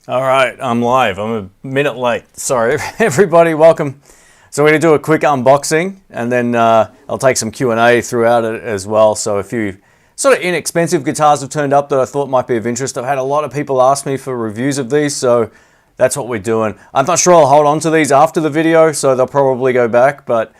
All right, I'm live. I'm a minute late. Sorry, everybody. Welcome. So we're going to do a quick unboxing, and then I'll take some Q&A throughout it as well. So a few sort of inexpensive guitars have turned up that I thought might be of interest. I've had a lot of people ask me for reviews of these, so that's what we're doing. I'm not sure I'll hold on to these after the video, so they'll probably go back. But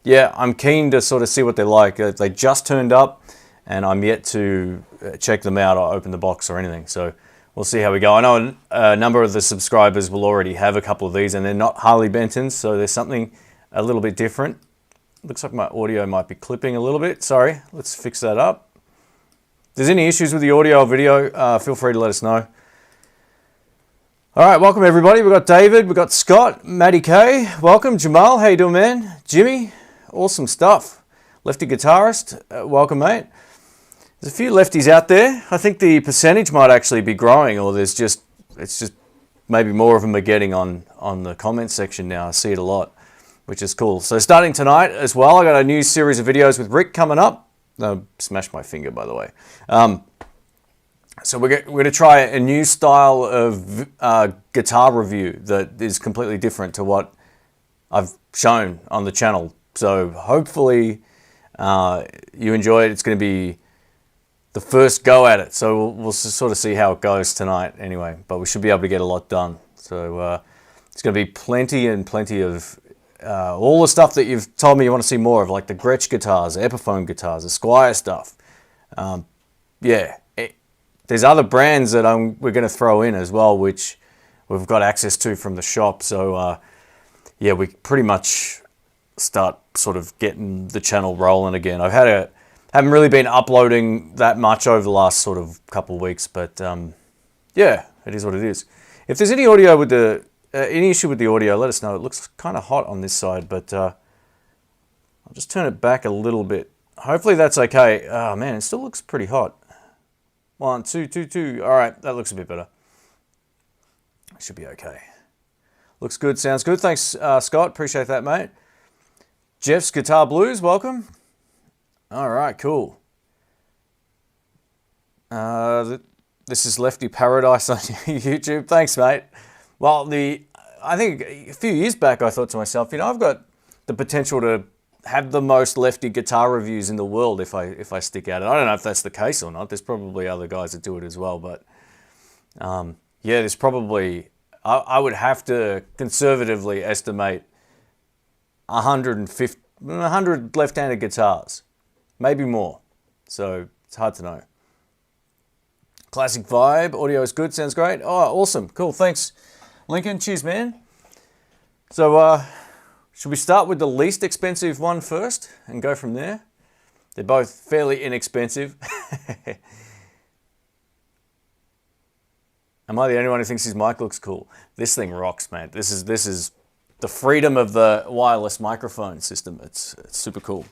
yeah, I'm keen to sort of see what they're like. They just turned up, and I'm yet to check them out or open the box or anything. So we'll see how we go. I know a number of the subscribers will already have a couple of these, and they're not Harley Bentons, so there's something a little bit different. Looks like my audio might be clipping a little bit. Sorry, let's fix that up. If there's any issues with the audio or video, feel free to let us know. All right, welcome everybody. We've got David, we've got Scott, Matty K. Welcome, Jamal. How you doing, man? Jimmy, awesome stuff. Lefty guitarist, welcome, mate. There's a few lefties out there. I think the percentage might actually be growing, or it's just maybe more of them are getting on the comment section now. I see it a lot, which is cool. So starting tonight as well, I got a new series of videos with Rick coming up. No, smashed my finger, by the way. So we're going to try a new style of guitar review that is completely different to what I've shown on the channel. So hopefully you enjoy it. It's going to be the first go at it, so we'll sort of see how it goes tonight anyway, but we should be able to get a lot done. So it's going to be plenty of all the stuff that you've told me you want to see more of, like the Gretsch guitars, the Epiphone guitars, the Squier stuff. Yeah, there's other brands that we're going to throw in as well, which we've got access to from the shop. So yeah, we pretty much start sort of getting the channel rolling again. Haven't really been uploading that much over the last sort of couple of weeks, but yeah, it is what it is. If there's any audio with any issue with the audio, let us know. It looks kind of hot on this side, but I'll just turn it back a little bit. Hopefully that's okay. Oh man, it still looks pretty hot. 1, 2, 2, 2. All right, that looks a bit better. It should be okay. Looks good, sounds good. Thanks, Scott. Appreciate that, mate. Jeff's Guitar Blues, welcome. All right, cool. This is Lefty Paradise on YouTube. Thanks, mate. Well, I think a few years back I thought to myself, I've got the potential to have the most lefty guitar reviews in the world if I stick at it. I don't know if that's the case or not. There's probably other guys that do it as well, but yeah, there's probably, I would have to conservatively estimate 100 left-handed guitars. Maybe more. So it's hard to know. Classic vibe. Audio is good. Sounds great. Oh, awesome. Cool. Thanks, Lincoln. Cheers, man. So should we start with the least expensive one first and go from there? They're both fairly inexpensive. Am I the only one who thinks his mic looks cool? This thing rocks, man. This is the freedom of the wireless microphone system. It's super cool.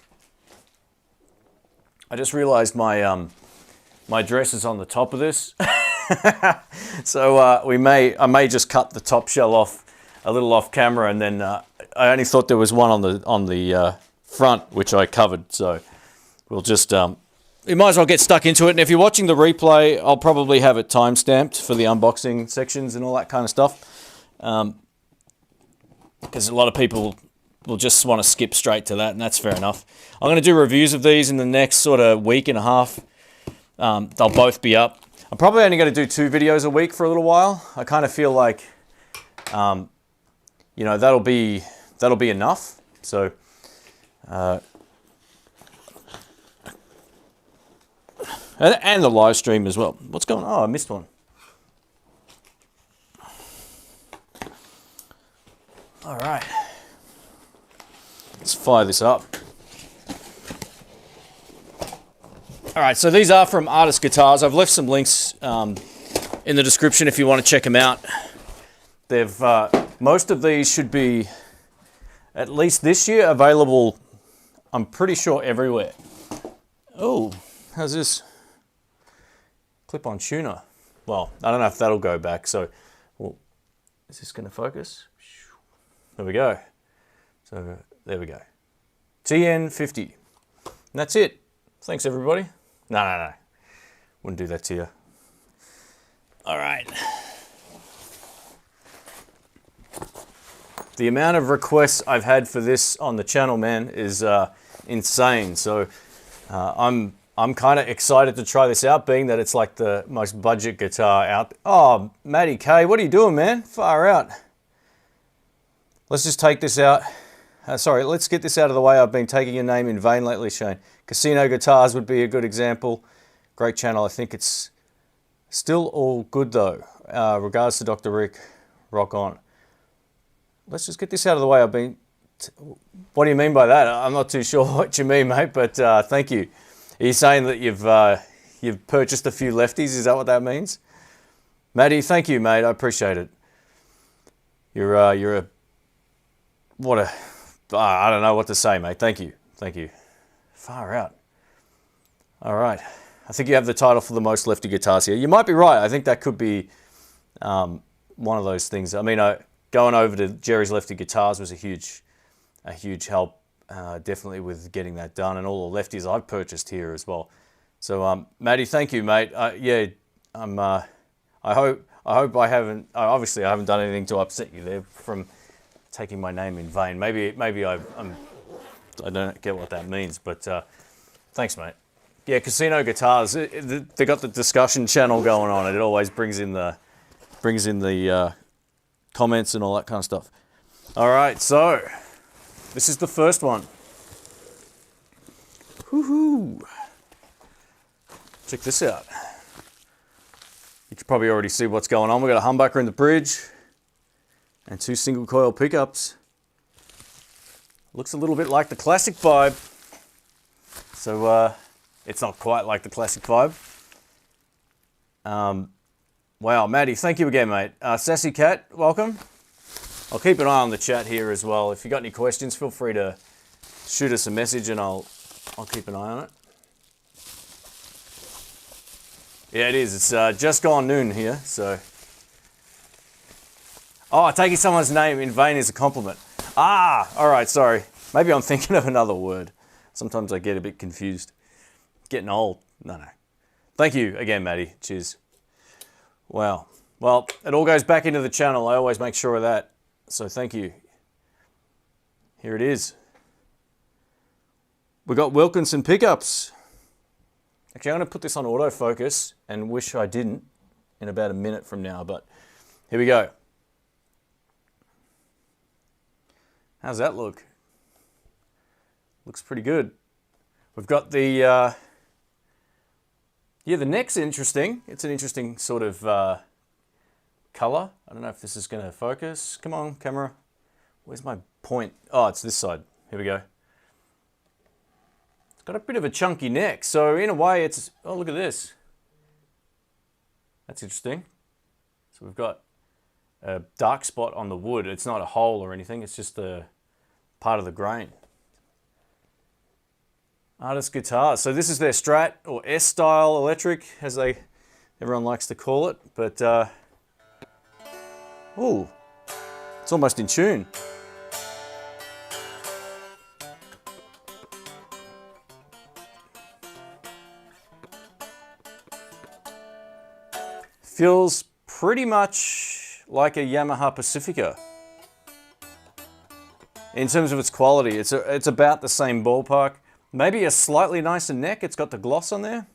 I just realized my my dress is on the top of this, so I may just cut the top shell off a little off camera, and then I only thought there was one on the front which I covered, so we'll just we might as well get stuck into it. And if you're watching the replay, I'll probably have it time stamped for the unboxing sections and all that kind of stuff, because a lot of people will just want to skip straight to that, and that's fair enough. I'm going to do reviews of these in the next sort of week and a half. They'll both be up. I'm probably only going to do 2 videos a week for a little while. I kind of feel like, that'll be enough. So, and the live stream as well. What's going on? Oh, I missed one. All right. Let's fire this up. All right, so these are from Artist Guitars. I've left some links in the description if you want to check them out. They've most of these should be, at least this year, available, I'm pretty sure, everywhere. Oh, how's this? Clip-on tuner. Well, I don't know if that'll go back, so, well, is this going to focus? There we go. So, there we go. TN50. And that's it. Thanks, everybody. No. Wouldn't do that to you. All right. The amount of requests I've had for this on the channel, man, is insane. So I'm kind of excited to try this out, being that it's like the most budget guitar out. Oh, Matty K, what are you doing, man? Far out. Let's just take this out. Sorry, let's get this out of the way. I've been taking your name in vain lately, Shane. Casino Guitars would be a good example. Great channel. I think it's still all good, though. Regards to Dr. Rick. Rock on. Let's just get this out of the way. What do you mean by that? I'm not too sure what you mean, mate, but thank you. Are you saying that you've purchased a few lefties? Is that what that means? Matty, thank you, mate. I appreciate it. You're a... What a... I don't know what to say, mate. Thank you. Thank you. Far out. All right. I think you have the title for the most lefty guitars here. You might be right. I think that could be one of those things. I mean, going over to Jerry's Lefty Guitars was a huge help, definitely with getting that done, and all the lefties I've purchased here as well. So, Matty, thank you, mate. Yeah, I hope I haven't. Obviously, I haven't done anything to upset you there from taking my name in vain. Maybe I don't get what that means, but thanks, mate. Yeah, Casino Guitars. They got the discussion channel going on. It always brings in the comments and all that kind of stuff. All right, so this is the first one. Woohoo! Check this out. You can probably already see what's going on. We've got a humbucker in the bridge and 2 single coil pickups. Looks a little bit like the classic vibe. So it's not quite like the classic vibe. Wow, Matty, thank you again, mate. Sassy Cat, welcome. I'll keep an eye on the chat here as well. If you got any questions, feel free to shoot us a message and I'll keep an eye on it. Yeah, it is. It's just gone noon here, so. Oh, taking someone's name in vain is a compliment. Ah, all right, sorry. Maybe I'm thinking of another word. Sometimes I get a bit confused. Getting old. No. Thank you again, Matty. Cheers. Wow. Well, it all goes back into the channel. I always make sure of that. So thank you. Here it is. We got Wilkinson pickups. Actually, I'm going to put this on autofocus and wish I didn't in about a minute from now, but here we go. How's that look? Looks pretty good. We've got the, the neck's interesting. It's an interesting sort of color. I don't know if this is going to focus. Come on, camera. Where's my point? Oh, it's this side. Here we go. It's got a bit of a chunky neck. So in a way it's, oh, look at this. That's interesting. So we've got a dark spot on the wood. It's not a hole or anything. It's just a part of the grain. Artist Guitars. So this is their Strat or S-style electric, as everyone likes to call it. But, ooh, it's almost in tune. Feels pretty much like a Yamaha Pacifica. In terms of its quality, it's about the same ballpark. Maybe a slightly nicer neck. It's got the gloss on there.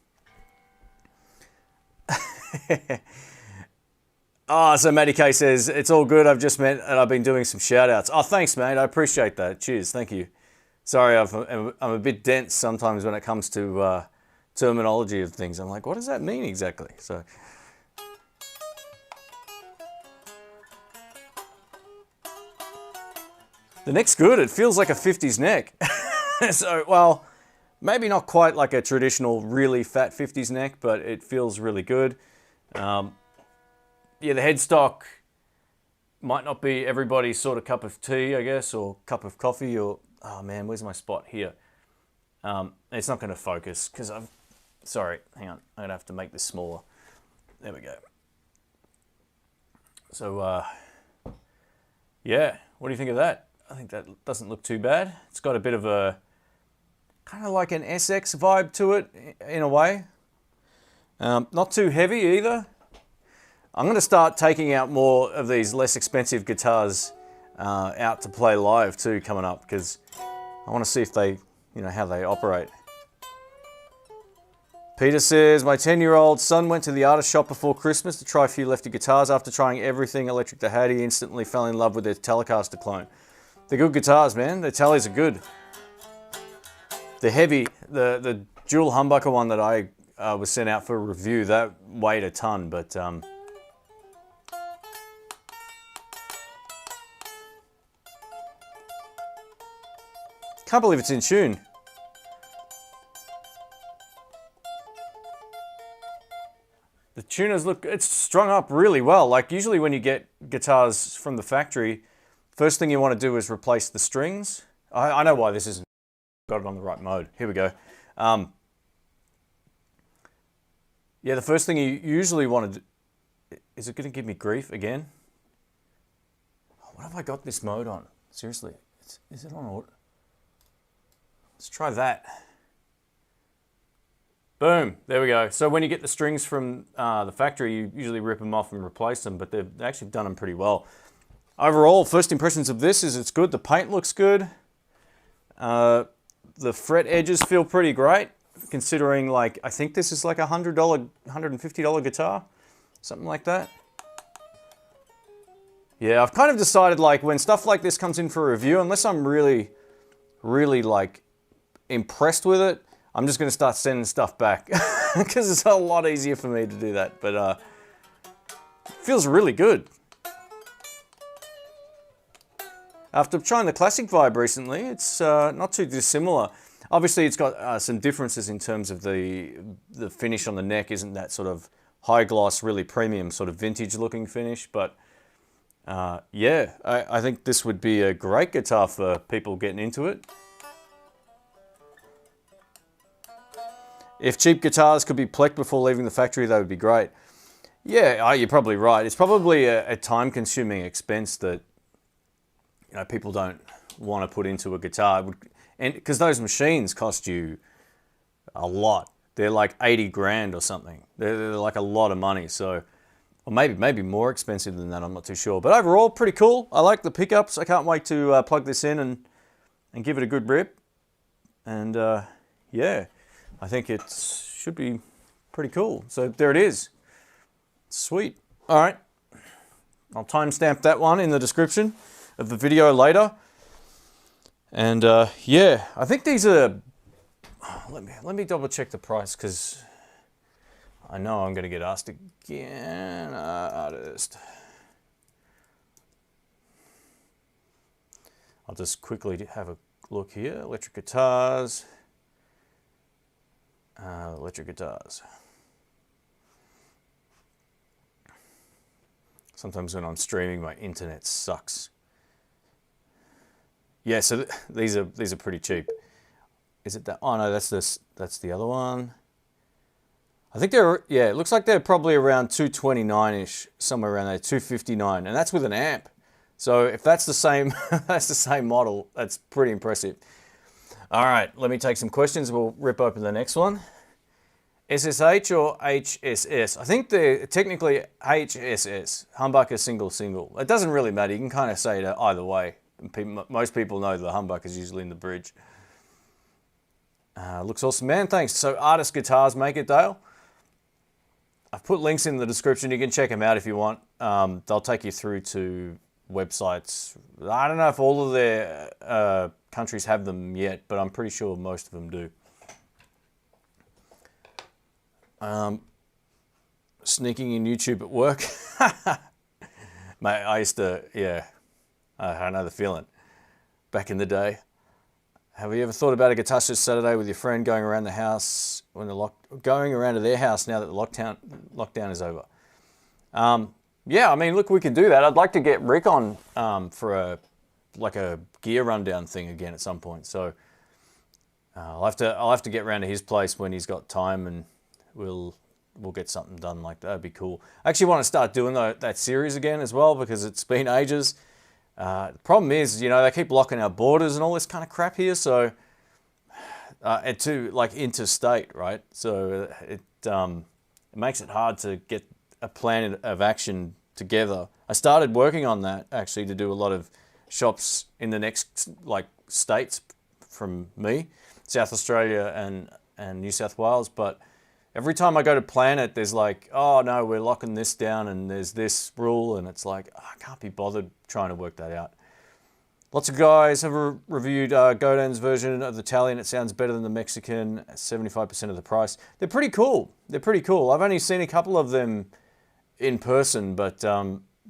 Oh, so Matty K says, it's all good. I've just met and I've been doing some shout outs. Oh, thanks, mate. I appreciate that. Cheers. Thank you. Sorry, I'm a bit dense sometimes when it comes to terminology of things. I'm like, what does that mean exactly? So. The neck's good. It feels like a 50s neck. So, well, maybe not quite like a traditional really fat 50s neck, but it feels really good. Yeah, the headstock might not be everybody's sort of cup of tea, I guess, or cup of coffee, or, oh man, where's my spot? Here. It's not going to focus because sorry, hang on. I'm going to have to make this smaller. There we go. So, yeah, what do you think of that? I think that doesn't look too bad. It's got a bit of a, kind of like an SX vibe to it, in a way. Not too heavy either. I'm going to start taking out more of these less expensive guitars out to play live too coming up, because I want to see if they, how they operate. Peter says, my 10-year-old son went to the artist shop before Christmas to try a few Lefty guitars. After trying everything electric they had, he instantly fell in love with their Telecaster clone. They're good guitars, man. Their Tellies are good. The heavy, the dual humbucker one that I was sent out for a review, that weighed a ton, but can't believe it's in tune. The tuners look, it's strung up really well. Like usually when you get guitars from the factory, first thing you want to do is replace the strings. I know why this isn't, got it on the right mode. Here we go. Yeah, the first thing you usually want to do, is it going to give me grief again? What have I got this mode on? Seriously, is it on auto? Let's try that. Boom, there we go. So when you get the strings from the factory, you usually rip them off and replace them, but they've actually done them pretty well. Overall, first impressions of this is it's good. The paint looks good. The fret edges feel pretty great, considering like, I think this is like a $100, $150 guitar, something like that. Yeah, I've kind of decided like when stuff like this comes in for a review, unless I'm really, really like impressed with it, I'm just going to start sending stuff back because it's a lot easier for me to do that. But it feels really good. After trying the Classic Vibe recently, it's not too dissimilar. Obviously, it's got some differences in terms of the finish on the neck. Isn't that sort of high gloss, really premium, sort of vintage looking finish? But yeah, I think this would be a great guitar for people getting into it. If cheap guitars could be plecked before leaving the factory, that would be great. Yeah, you're probably right. It's probably a time-consuming expense that people don't want to put into a guitar, and because those machines cost you a lot. They're like 80 grand or something. They're like a lot of money. So, or maybe more expensive than that. I'm not too sure. But overall, pretty cool. I like the pickups. I can't wait to plug this in and give it a good rip. And yeah. I think it should be pretty cool. So there it is. Sweet. All right. I'll timestamp that one in the description of the video later. And yeah, I think these are, let me double check the price because I know I'm going to get asked again. Artist. I'll just quickly have a look here. Electric guitars. Electric guitars. Sometimes when I'm streaming, my internet sucks. Yeah, so these are pretty cheap. Is it that? Oh no, that's the other one. I think they're, yeah, it looks like they're probably around 229-ish, somewhere around there, 259, and that's with an amp. So if that's the same, that's the same model, that's pretty impressive. All right, let me take some questions. We'll rip open the next one. SSH or HSS? I think they're technically HSS, humbucker single. It doesn't really matter. You can kind of say it either way. Most people know the humbucker is usually in the bridge. Looks awesome, man. Thanks. So Artist Guitars make it, Dale. I've put links in the description. You can check them out if you want. They'll take you through to websites. I don't know if all of their countries have them yet, but I'm pretty sure most of them do. Sneaking in YouTube at work. Mate, I used to, yeah, I know the feeling. Back in the day. Have you ever thought about a guitar show Saturday with your friend going around the house when going around to their house now that the lockdown is over? Yeah, I mean, look, we can do that. I'd like to get Rick on for a gear rundown thing again at some point. So I'll have to get around to his place when he's got time, and we'll get something done like that. That'd be cool. I actually want to start doing that series again as well because it's been ages. The problem is, they keep locking our borders and all this kind of crap here. So, and to like interstate, right? So it makes it hard to get a plan of action together. I started working on that actually to do a lot of shops in the next like states from me, South Australia and New South Wales. But every time I go to plan it, there's like, oh no, we're locking this down and there's this rule, and it's like, oh, I can't be bothered trying to work that out. Lots of guys have reviewed Godin's version of the Italian. It sounds better than the Mexican, at 75% of the price. They're pretty cool. They're pretty cool. I've only seen a couple of them in person, but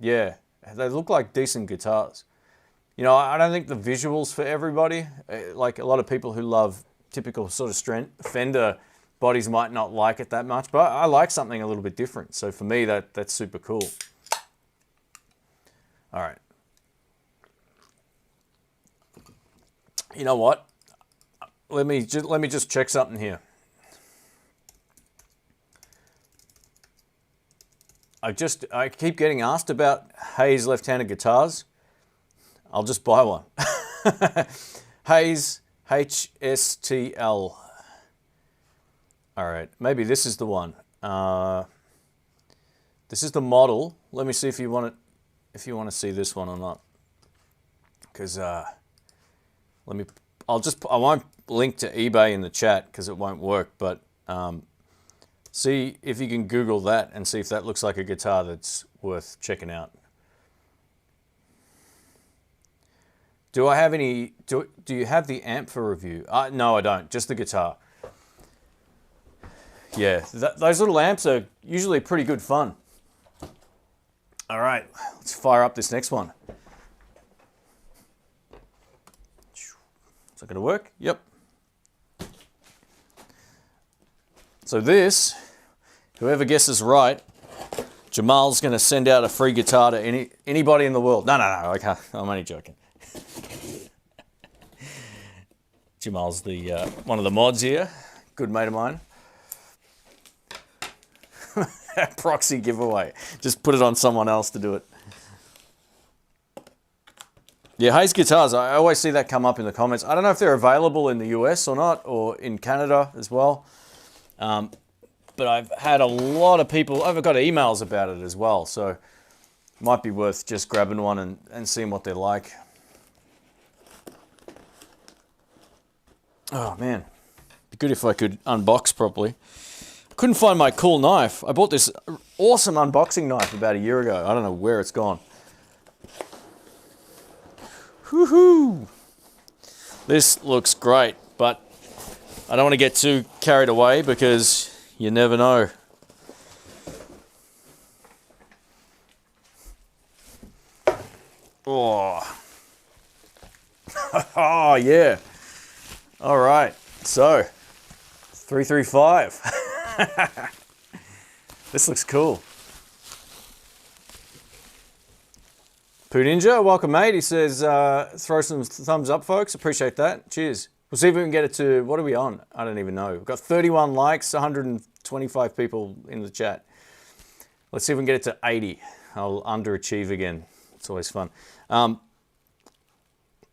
yeah, they look like decent guitars. You know, I don't think the visuals for everybody, like a lot of people who love typical sort of Fender bodies might not like it that much, but I like something a little bit different. So for me, that's super cool. All right. You know what? Let me just check something here. I keep getting asked about Hayes left-handed guitars. I'll just buy one. Hayes, HSTL. All right, maybe this is the one. This is the model. Let me see if you want to see this one or not. Because I won't link to eBay in the chat because it won't work, but see if you can Google that and see if that looks like a guitar that's worth checking out. Do I have any, do you have the amp for review? No, I don't, just the guitar. Yeah, those little amps are usually pretty good fun. All right, let's fire up this next one. Is that going to work? Yep. So this, whoever guesses right, Jamal's going to send out a free guitar to anybody in the world. No, I can't. I'm only joking. Jamal's the one of the mods here, good mate of mine. Proxy giveaway. Just put it on someone else to do it. Yeah, Hayes guitars, I always see that come up in the comments. I don't know if they're available in the US or not, or in Canada as well. But I've had a lot of people, I've got emails about it as well, so it might be worth just grabbing one and seeing what they're like. Oh man, it'd be good if I could unbox properly. Couldn't find my cool knife. I bought this awesome unboxing knife about a year ago. I don't know where it's gone. Woohoo! This looks great, but I don't want to get too carried away because you never know. Oh. Oh, yeah. All right. So, 335. This looks cool. Poo Ninja, welcome mate. He says, throw some thumbs up, folks. Appreciate that. Cheers. We'll see if we can get it to, what are we on? I don't even know. We've got 31 likes, 125 people in the chat. Let's see if we can get it to 80. I'll underachieve again. It's always fun. Love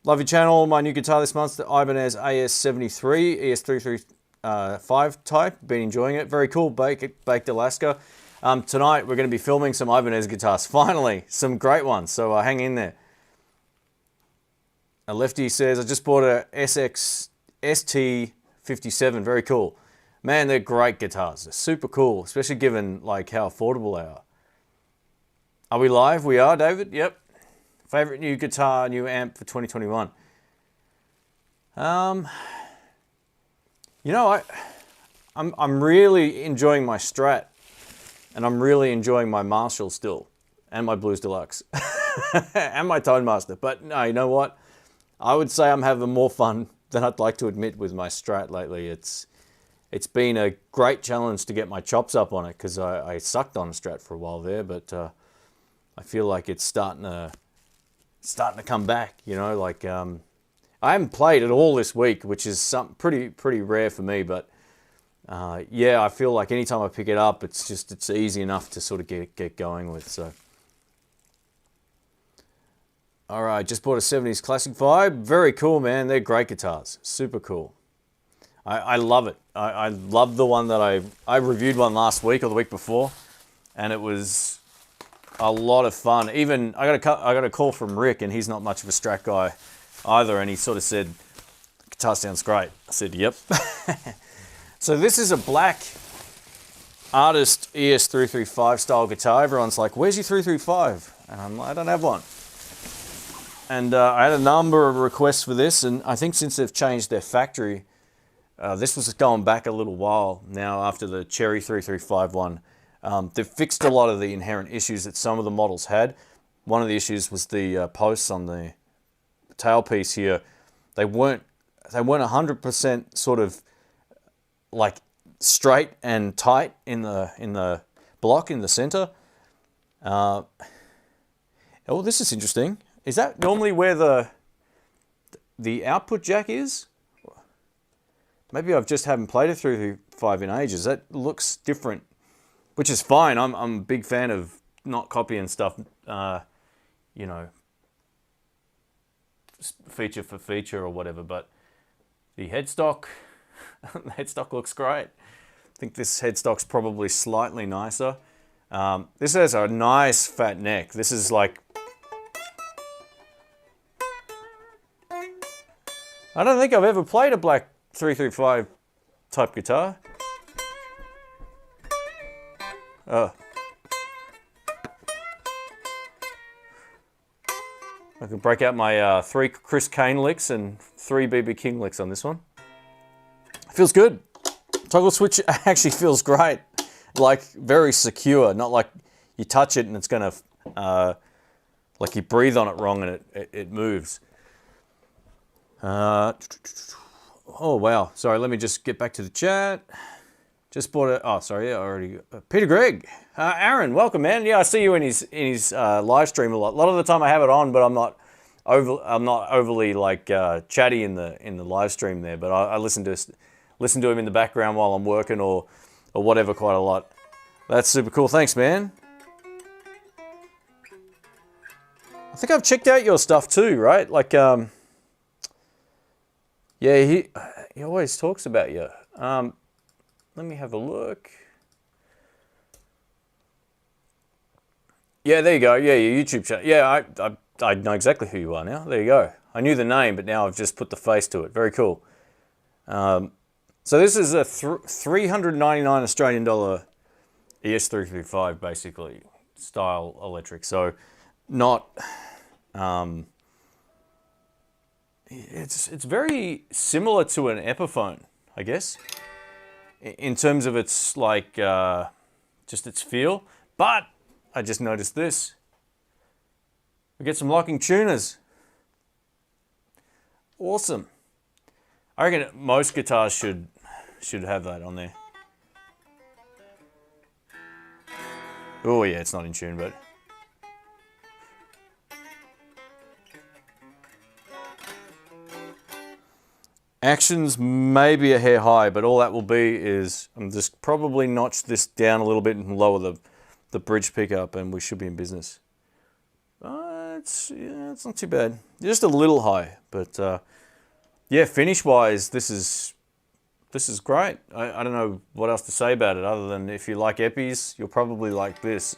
your channel. My new guitar this month, the Ibanez AS73 ES335 type. Been enjoying it. Very cool. Baked Alaska. Tonight we're going to be filming some Ibanez guitars. Finally, some great ones. So hang in there. A Lefty says, I just bought a ST57. Very cool. Man, they're great guitars. They're super cool, especially given like how affordable they are. Are we live? We are, David. Yep. Favorite new guitar, new amp for 2021. You know, I'm really enjoying my Strat, and I'm really enjoying my Marshall still, and my Blues Deluxe, and my Tone Master. But no, you know what? I would say I'm having more fun than I'd like to admit with my Strat lately. It's been a great challenge to get my chops up on it because I sucked on a Strat for a while there, but I feel like it's starting to come back. You know, like I haven't played at all this week, which is pretty rare for me. But yeah, I feel like anytime I pick it up, it's easy enough to sort of get going with. So. All right, just bought a 70s Classic Vibe. Very cool, man. They're great guitars. Super cool. I love it. I love the one that I reviewed one last week or the week before, and it was a lot of fun. Even I got a call from Rick, and he's not much of a Strat guy either, and he sort of said, "Guitar sounds great." I said, "Yep." So this is a black Artist ES335 style guitar. Everyone's like, "Where's your 335?" And I'm like, "I don't have one." And I had a number of requests for this, and I think since they've changed their factory, this was going back a little while now after the Cherry 335 one. They've fixed a lot of the inherent issues that some of the models had. One of the issues was the posts on the tailpiece here. They weren't 100% sort of like straight and tight in the block in the center. Oh, this is interesting. Is that normally where the output jack is? Maybe I've just haven't played it through 5 in ages. That looks different, which is fine. I'm a big fan of not copying stuff, you know, feature for feature or whatever. But the headstock, the headstock looks great. I think this headstock's probably slightly nicer. This has a nice fat neck. This is like, I don't think I've ever played a black 335 type guitar. Oh. I can break out my 3 Chris Kane licks and 3 BB King licks on this one. Feels good. Toggle switch actually feels great. Like very secure, not like you touch it and it's gonna, like you breathe on it wrong and it moves. Oh wow, sorry, let me just get back to the chat. Just bought it, oh sorry, yeah, already. Peter Gregg, Aaron, welcome man. Yeah, I see you in his live stream a lot. A lot of the time I have it on, but I'm not overly like chatty in the live stream there. But I listen to him in the background while I'm working or whatever quite a lot. That's super cool. Thanks, man. I think I've checked out your stuff too, right? Like, yeah, he always talks about you. Let me have a look. Yeah, there you go. Yeah, your YouTube channel. Yeah, I know exactly who you are now. There you go. I knew the name, but now I've just put the face to it. Very cool. So this is a 399 Australian dollar ES335 basically style electric. So not it's very similar to an Epiphone, I guess, in terms of its like just its feel. But I just noticed this. We get some locking tuners. Awesome. I reckon most guitars should have that on there. Oh yeah, it's not in tune, but actions may be a hair high, but all that will be is I'm just probably notch this down a little bit and lower the bridge pickup, and we should be in business. It's not too bad. Just a little high, but yeah, finish wise, this is great. I don't know what else to say about it other than if you like Epis, you'll probably like this.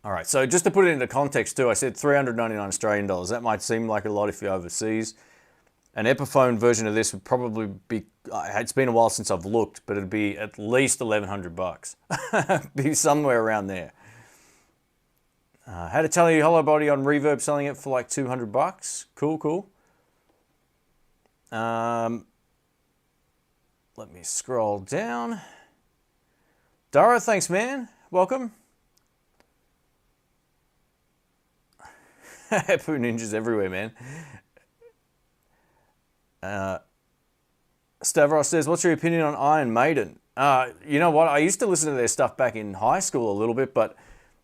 All right, so just to put it into context too, I said 399 Australian dollars. That might seem like a lot if you're overseas. An Epiphone version of this would probably be, it's been a while since I've looked, but it'd be at least 1,100 bucks. Be somewhere around there. Had to tell you Hello Body on Reverb selling it for like 200 bucks. Cool, cool. Let me scroll down. Dara, thanks man. Welcome. Poo ninjas everywhere, man. Stavros says, what's your opinion on Iron Maiden? You know what? I used to listen to their stuff back in high school a little bit, but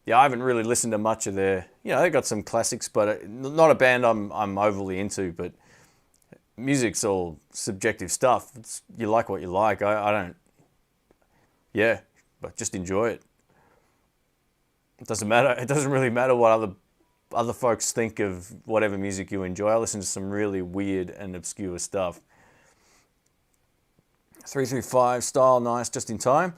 yeah, I haven't really listened to much of their, you know, they got some classics, but not a band I'm overly into, but music's all subjective stuff. You like what you like. I don't, yeah, but just enjoy it. It doesn't matter. It doesn't really matter what other folks think of whatever music you enjoy. I listen to some really weird and obscure stuff. 335 style, nice, just in time.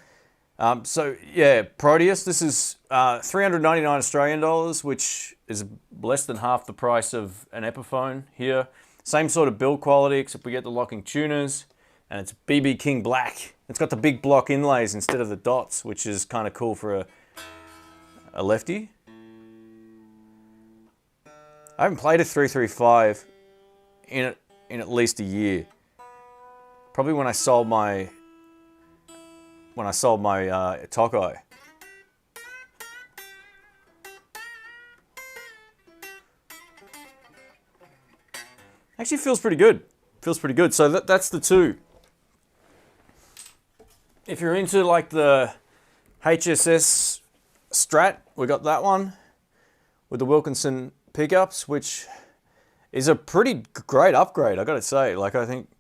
So yeah, Proteus. This is 399 Australian dollars, which is less than half the price of an Epiphone here. Same sort of build quality, except we get the locking tuners, and it's BB King Black. It's got the big block inlays instead of the dots, which is kind of cool for a lefty. I haven't played a 335 in at least a year. Probably when I sold my Tokai. Actually feels pretty good. Feels pretty good. So that's the two. If you're into like the HSS Strat, we got that one with the Wilkinson pickups, which is a pretty great upgrade, I gotta say. Like, I think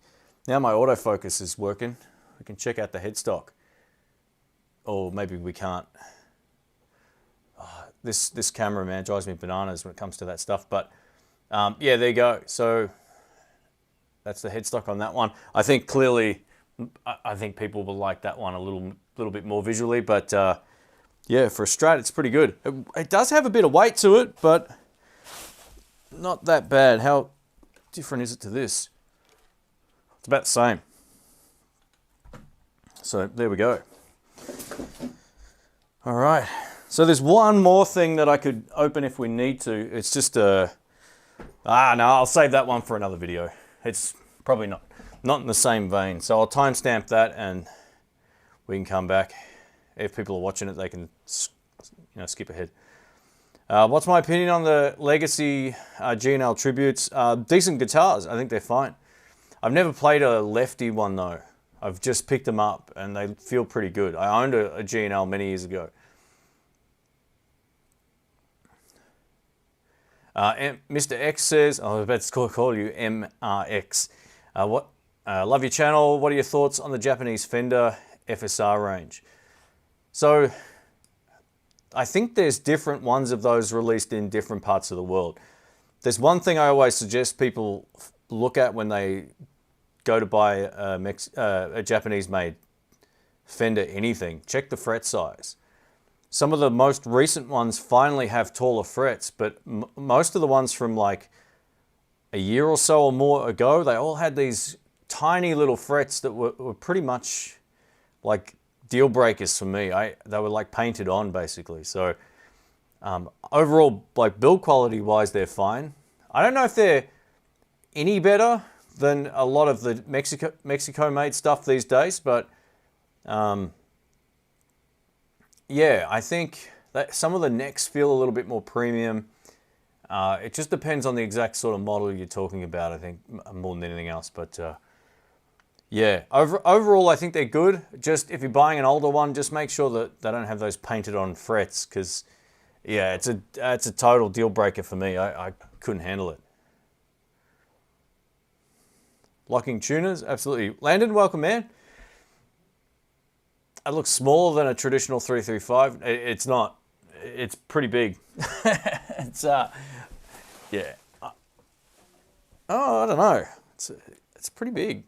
now my autofocus is working. We can check out the headstock. Or maybe we can't. Oh, this camera, man, drives me bananas when it comes to that stuff. But yeah, there you go. So that's the headstock on that one. I think clearly, I think people will like that one a little bit more visually. But yeah, for a Strat, it's pretty good. It does have a bit of weight to it, but not that bad. How different is it to this? It's about the same. So there we go. All right. So there's one more thing that I could open if we need to. It's just no, I'll save that one for another video. It's probably not in the same vein. So I'll timestamp that and we can come back. If people are watching it, they can skip ahead. What's my opinion on the Legacy G&L tributes? Decent guitars. I think they're fine. I've never played a lefty one though. I've just picked them up and they feel pretty good. I owned a G&L many years ago. Mr. X says, I was about to call you MRX. Love your channel. What are your thoughts on the Japanese Fender FSR range? So I think there's different ones of those released in different parts of the world. There's one thing I always suggest people look at when they go to buy a Japanese-made Fender anything. Check the fret size. Some of the most recent ones finally have taller frets, but most of the ones from like a year or so or more ago, they all had these tiny little frets that were pretty much like deal breakers for me. They were like painted on basically. So overall, like build quality wise, they're fine. I don't know if they're any better than a lot of the Mexico made stuff these days, but yeah, I think that some of the necks feel a little bit more premium. It just depends on the exact sort of model you're talking about, I think, more than anything else. But yeah, overall, I think they're good. Just if you're buying an older one, just make sure that they don't have those painted on frets, because yeah, it's a total deal breaker for me. I couldn't handle it. Locking tuners, absolutely. Landon, welcome, man. It looks smaller than a traditional 335. It's not. It's pretty big. It's yeah. Oh, I don't know. It's pretty big.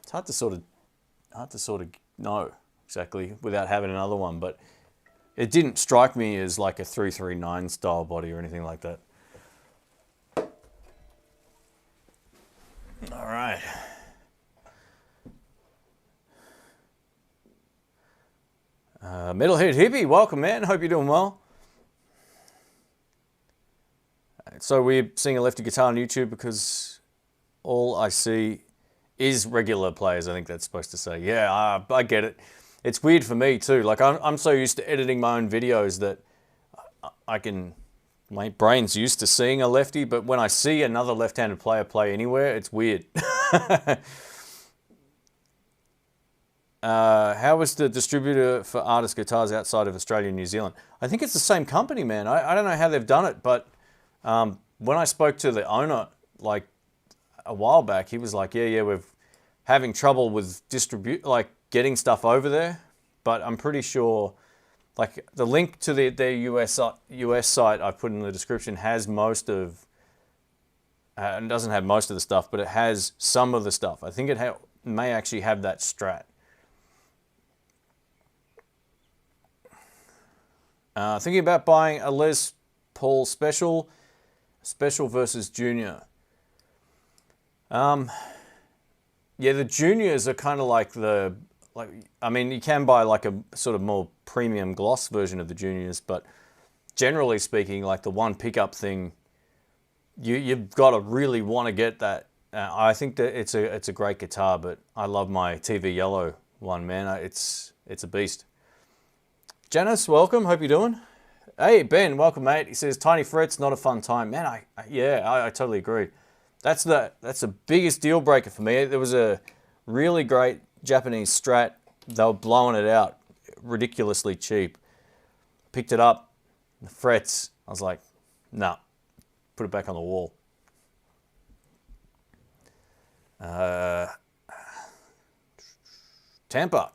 It's hard to sort of know exactly without having another one, but it didn't strike me as like a 339 style body or anything like that. All right. Metalhead Hippie, welcome, man. Hope you're doing well. So we're seeing a lefty guitar on YouTube because all I see is regular players. I think that's supposed to say. Yeah, I get it. It's weird for me too. Like I'm so used to editing my own videos that my brain's used to seeing a lefty, but when I see another left-handed player play anywhere, it's weird. How was the distributor for artist guitars outside of Australia and New Zealand? I think it's the same company, man. I don't know how they've done it, but when I spoke to the owner like a while back, he was like, yeah, we're having trouble with getting stuff over there, but I'm pretty sure like the link to their US site I put in the description has most of, it doesn't have most of the stuff, but it has some of the stuff. I think it may actually have that Strat. Thinking about buying a Les Paul Special versus Junior. Yeah, the Juniors are kind of like I mean, you can buy like a sort of more premium gloss version of the Juniors, but generally speaking, like the one pickup thing, you've got to really want to get that. I think that it's a great guitar, but I love my TV Yellow one, man. It's a beast. Janice, welcome. Hope you're doing. Hey, Ben, welcome, mate. He says, tiny frets, not a fun time. Man, I totally agree. That's the biggest deal breaker for me. There was a really great Japanese Strat. They were blowing it out ridiculously cheap. Picked it up, the frets. I was like, nah, put it back on the wall. Tampa.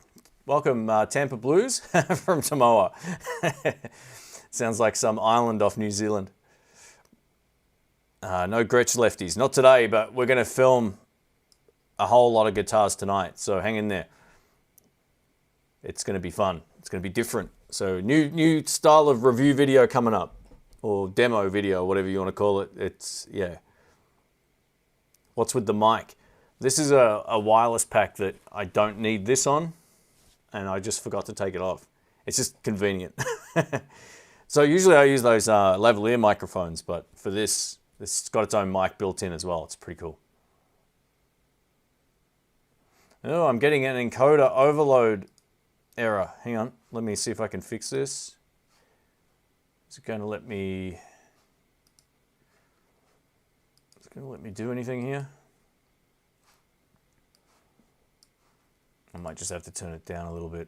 Welcome, Tampa Blues from Samoa. Sounds like some island off New Zealand. No Gretsch lefties. Not today, but we're going to film a whole lot of guitars tonight, so hang in there. It's going to be fun. It's going to be different. So new style of review video coming up, or demo video, whatever you want to call it. It's, yeah. What's with the mic? This is a wireless pack that I don't need this on, and I just forgot to take it off. It's just convenient. So usually I use those lavalier microphones, but for this has got its own mic built in as well. It's pretty cool. Oh, I'm getting an encoder overload error. Hang on, let me see if I can fix this. Is it going to let me do anything here? I might just have to turn it down a little bit.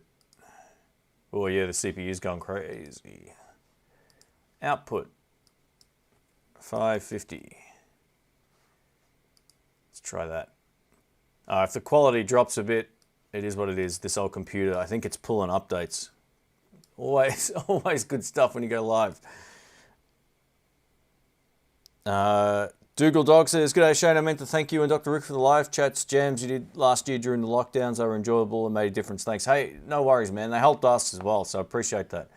Oh yeah, the CPU's gone crazy. Output 550. Let's try that. If the quality drops a bit, it is what it is. This old computer, I think it's pulling updates. Always good stuff when you go live. Dougal Dog says, "G'day Shane, I meant to thank you and Dr. Rick for the live chats, jams you did last year during the lockdowns. They were enjoyable and made a difference. Thanks." Hey, no worries, man. They helped us as well, so I appreciate that.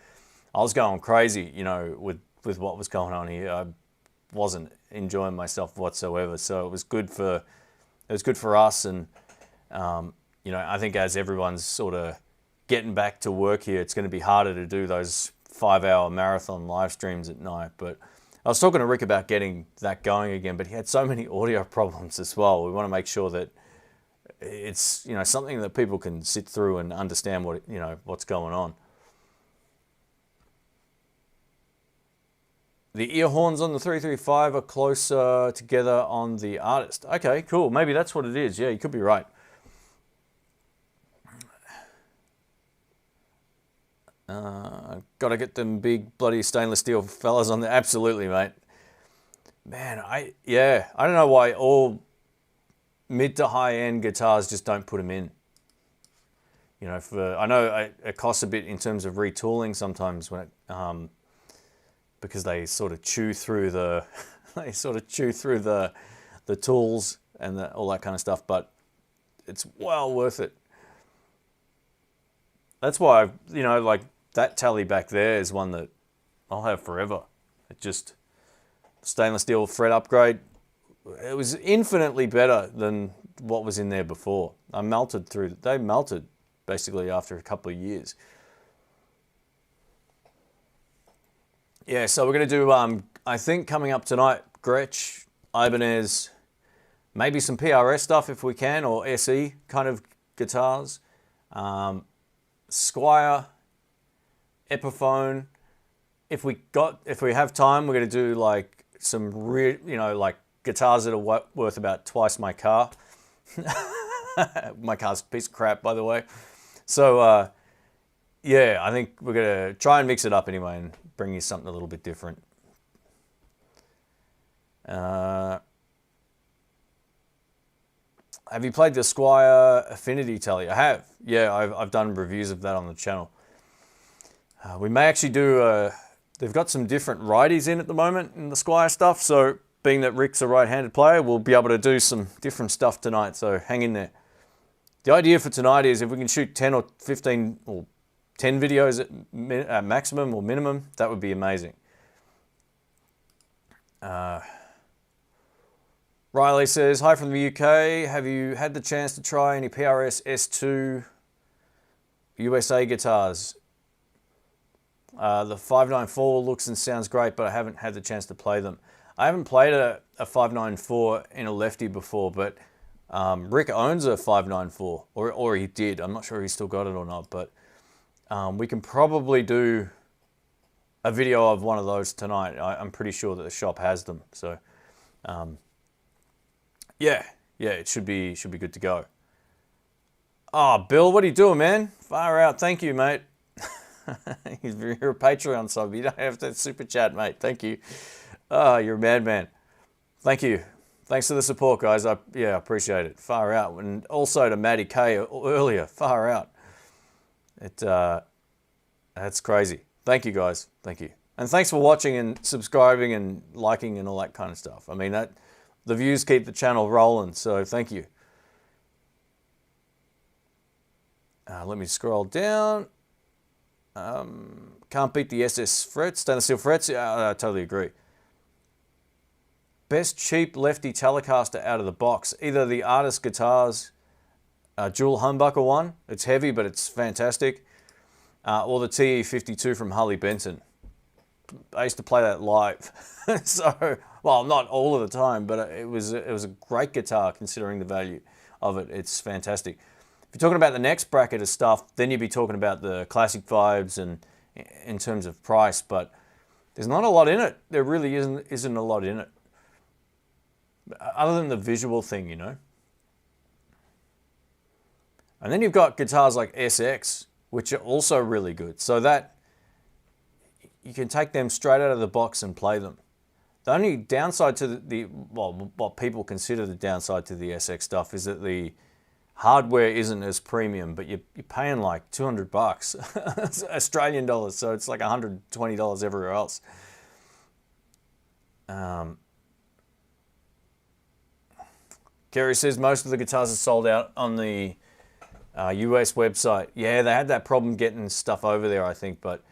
I was going crazy, you know, with what was going on here. I wasn't enjoying myself whatsoever, so it was good for us. And you know, I think as everyone's sort of getting back to work here, it's going to be harder to do those 5-hour marathon live streams at night. But I was talking to Rick about getting that going again, but he had so many audio problems as well. We want to make sure that it's, you know, something that people can sit through and understand what, you know, what's going on. The ear horns on the 335 are closer together on the Artist. Okay, cool. Maybe that's what it is. Yeah, you could be right. Got to get them big bloody stainless steel fellas on there. Absolutely, mate. Man, I don't know why all mid to high end guitars just don't put them in. You know, I know it costs a bit in terms of retooling sometimes when it, because they sort of chew through the the tools and all that kind of stuff, but it's well worth it. That's why, you know, like that tally back there is one that I'll have forever. It just, stainless steel fret upgrade, it was infinitely better than what was in there before. They melted basically after a couple of years. Yeah, so we're going to do, I think coming up tonight, Gretsch, Ibanez, maybe some PRS stuff if we can, or SE kind of guitars. Squire, Epiphone. If we have time, we're going to do like some real, you know, like guitars that are worth about twice my car. My car's a piece of crap, by the way. So, yeah, I think we're going to try and mix it up anyway and bring you something a little bit different. Have you played the Squire Affinity Tally? I have. Yeah, I've done reviews of that on the channel. We may actually do, they've got some different righties in at the moment in the Squire stuff, so being that Rick's a right-handed player, we'll be able to do some different stuff tonight, so hang in there. The idea for tonight is if we can shoot 10 or 15 or 10 videos at maximum or minimum, that would be amazing. Riley says, hi from the UK. Have you had the chance to try any PRS S2 USA guitars? The 594 looks and sounds great, but I haven't had the chance to play them. I haven't played a 594 in a lefty before, but Rick owns a 594, or he did. I'm not sure he's still got it or not, but we can probably do a video of one of those tonight. I'm pretty sure that the shop has them. So, yeah, it should be good to go. Oh, Bill, what are you doing, man? Far out. Thank you, mate. You're a Patreon sub. You don't have to super chat, mate. Thank you. Oh, you're a madman. Thank you. Thanks for the support, guys. I appreciate it. Far out. And also to Maddie K earlier. Far out. That's crazy. Thank you, guys. Thank you. And thanks for watching and subscribing and liking and all that kind of stuff. I mean, the views keep the channel rolling, so thank you. Let me scroll down. Can't beat the SS frets, stainless steel frets. I totally agree. Best cheap lefty Telecaster out of the box. Either the Artist Guitars dual humbucker one. It's heavy, but it's fantastic. Or the TE52 from Harley Benton. I used to play that live. So, well, not all of the time, but it was a great guitar considering the value of it. It's fantastic. If you're talking about the next bracket of stuff, then you'd be talking about the classic vibes and in terms of price, but there's not a lot in it. There really isn't a lot in it. Other than the visual thing, you know. And then you've got guitars like SX, which are also really good. So that you can take them straight out of the box and play them. The only downside to what people consider the downside to the SX stuff is that the hardware isn't as premium, but you're paying like $200 Australian dollars, so it's like $120 everywhere else. Gary says most of the guitars are sold out on the US website. Yeah, they had that problem getting stuff over there, I think, but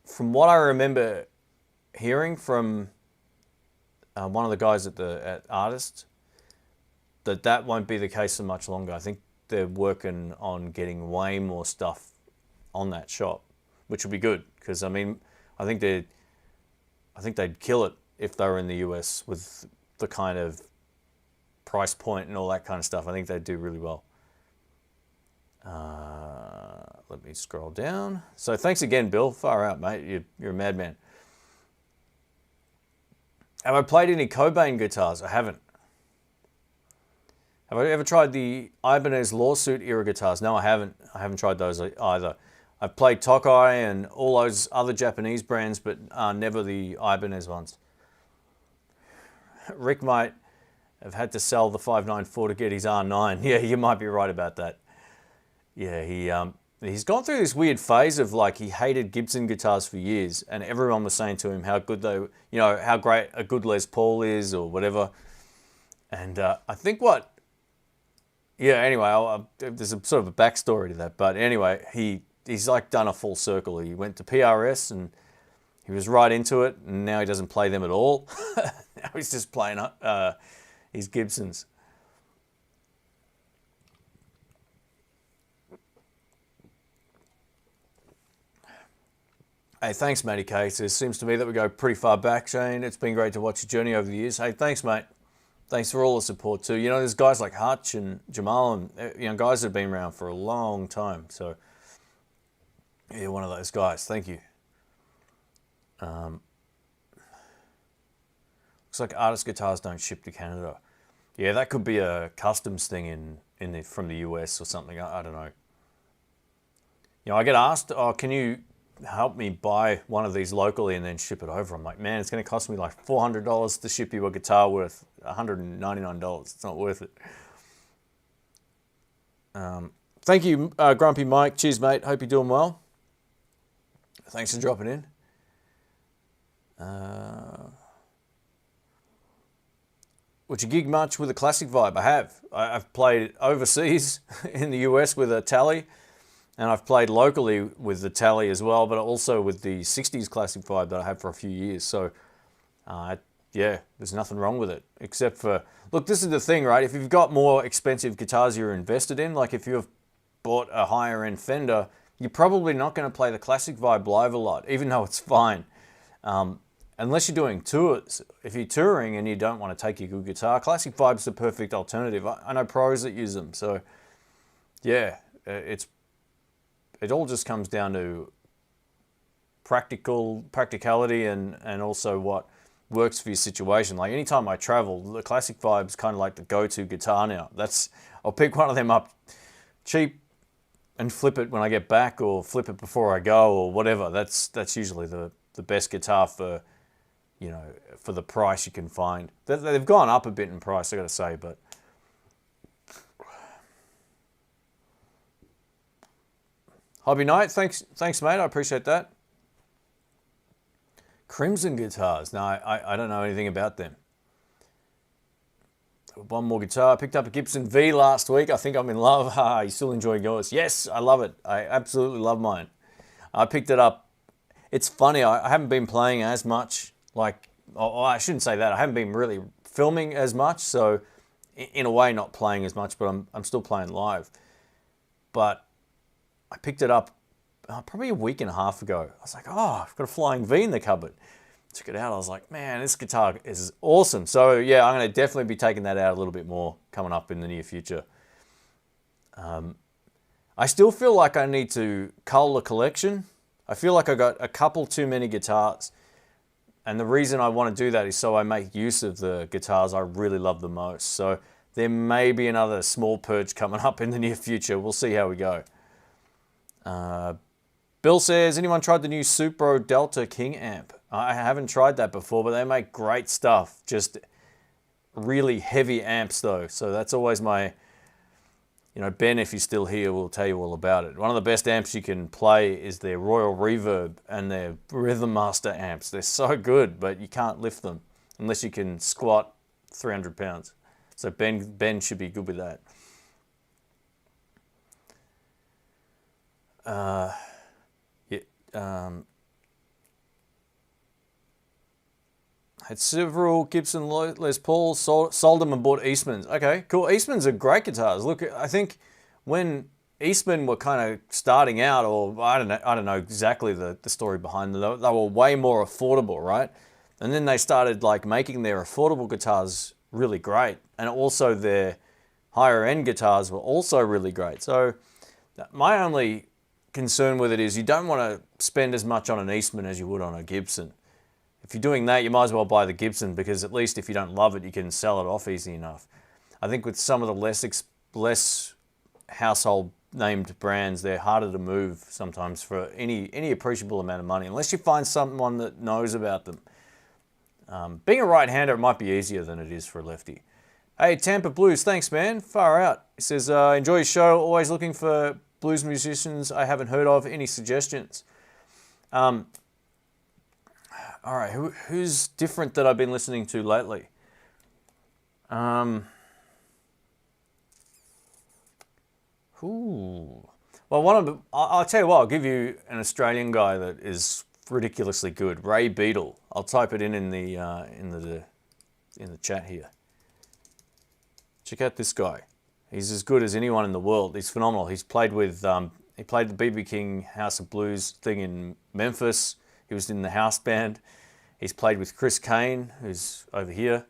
from what I remember hearing from one of the guys at Artist, that won't be the case for much longer. I think they're working on getting way more stuff on that shop, which will be good because I mean, I think they'd kill it if they were in the US with the kind of price point and all that kind of stuff. I think they'd do really well. Let me scroll down. So thanks again, Bill. Far out, mate. You're a madman. Have I played any Cobain guitars? I haven't. Have I ever tried the Ibanez Lawsuit era guitars? No, I haven't. I haven't tried those either. I've played Tokai and all those other Japanese brands, but never the Ibanez ones. Rick might have had to sell the 594 to get his R9. Yeah, you might be right about that. Yeah, he's gone through this weird phase of like he hated Gibson guitars for years, and everyone was saying to him how good how great a good Les Paul is or whatever. And I think anyway, there's a sort of a backstory to that, but anyway, he's like done a full circle. He went to PRS and he was right into it, and now he doesn't play them at all. Now he's just playing his Gibsons. Hey, thanks, Matty K. It seems to me that we go pretty far back, Shane. It's been great to watch your journey over the years. Hey, thanks, mate. Thanks for all the support too. You know, there's guys like Hutch and Jamal and guys that have been around for a long time. So you're one of those guys. Thank you. Looks like Artist guitars don't ship to Canada. Yeah, that could be a customs thing from the US or something. I don't know. You know, I get asked, "Oh, can you help me buy one of these locally and then ship it over?" I'm like, man, it's going to cost me like $400 to ship you a guitar worth $199. It's not worth it. Thank you, Grumpy Mike. Cheers, mate. Hope you're doing well. Thanks for dropping in. Would you gig much with a classic vibe? I have. I've played overseas in the US with a Tally. And I've played locally with the Tally as well, but also with the 60s classic vibe that I had for a few years. So, yeah, there's nothing wrong with it. Except for, look, this is the thing, right? If you've got more expensive guitars you're invested in, like if you've bought a higher end Fender, you're probably not going to play the classic vibe live a lot, even though it's fine. Unless you're doing tours. If you're touring and you don't want to take your good guitar, classic vibe's the perfect alternative. I know pros that use them. So, yeah, it all just comes down to practicality and also what works for your situation. Like anytime I travel, the classic vibe's kind of like the go-to guitar now. I'll pick one of them up cheap and flip it when I get back, or flip it before I go, or whatever. That's usually the best guitar for, you know, for the price you can find. They've gone up a bit in price, I got to say, but Hobby Knight, thanks mate, I appreciate that. Crimson guitars, no, I don't know anything about them. One more guitar, I picked up a Gibson V last week, I think I'm in love. Ha, you still enjoying yours? Yes, I love it, I absolutely love mine. I picked it up, it's funny, I haven't been playing as much, like, I shouldn't say that, I haven't been really filming as much, so in a way not playing as much, but I'm still playing live. But I picked it up probably a week and a half ago. I was like, oh, I've got a Flying V in the cupboard. Took it out. I was like, man, this guitar is awesome. So yeah, I'm going to definitely be taking that out a little bit more coming up in the near future. I still feel like I need to cull the collection. I feel like I got a couple too many guitars. And the reason I want to do that is so I make use of the guitars I really love the most. So there may be another small purge coming up in the near future. We'll see how we go. Bill says, anyone tried the new Supro Delta King amp? I haven't tried that before, but they make great stuff. Just really heavy amps though. So that's always my, you know, Ben, if he's still here, will tell you all about it. One of the best amps you can play is their Royal Reverb and their Rhythm Master amps. They're so good, but you can't lift them unless you can squat 300 pounds. So Ben should be good with that. Had several Gibson Les Pauls, sold them and bought Eastmans. Okay, cool. Eastmans are great guitars. Look, I think when Eastman were kind of starting out, or I don't know exactly the story behind them. They were way more affordable, right? And then they started like making their affordable guitars really great, and also their higher end guitars were also really great. So my only concern with it is you don't want to spend as much on an Eastman as you would on a Gibson. If you're doing that, you might as well buy the Gibson, because at least if you don't love it, you can sell it off easy enough. I think with some of the less household named brands, they're harder to move sometimes for any appreciable amount of money, unless you find someone that knows about them. Being a right-hander, it might be easier than it is for a lefty. Hey, Tampa Blues, thanks, man. Far out. He says, enjoy your show. Always looking for blues musicians I haven't heard of. Any suggestions? All right, who's different that I've been listening to lately? Well, I'll tell you what, I'll give you an Australian guy that is ridiculously good, Ray Beadle. I'll type it in the chat here. Check out this guy. He's as good as anyone in the world. He's phenomenal. He's played with he played the B.B. King House of Blues thing in Memphis. He was in the house band. He's played with Chris Kane, who's over here.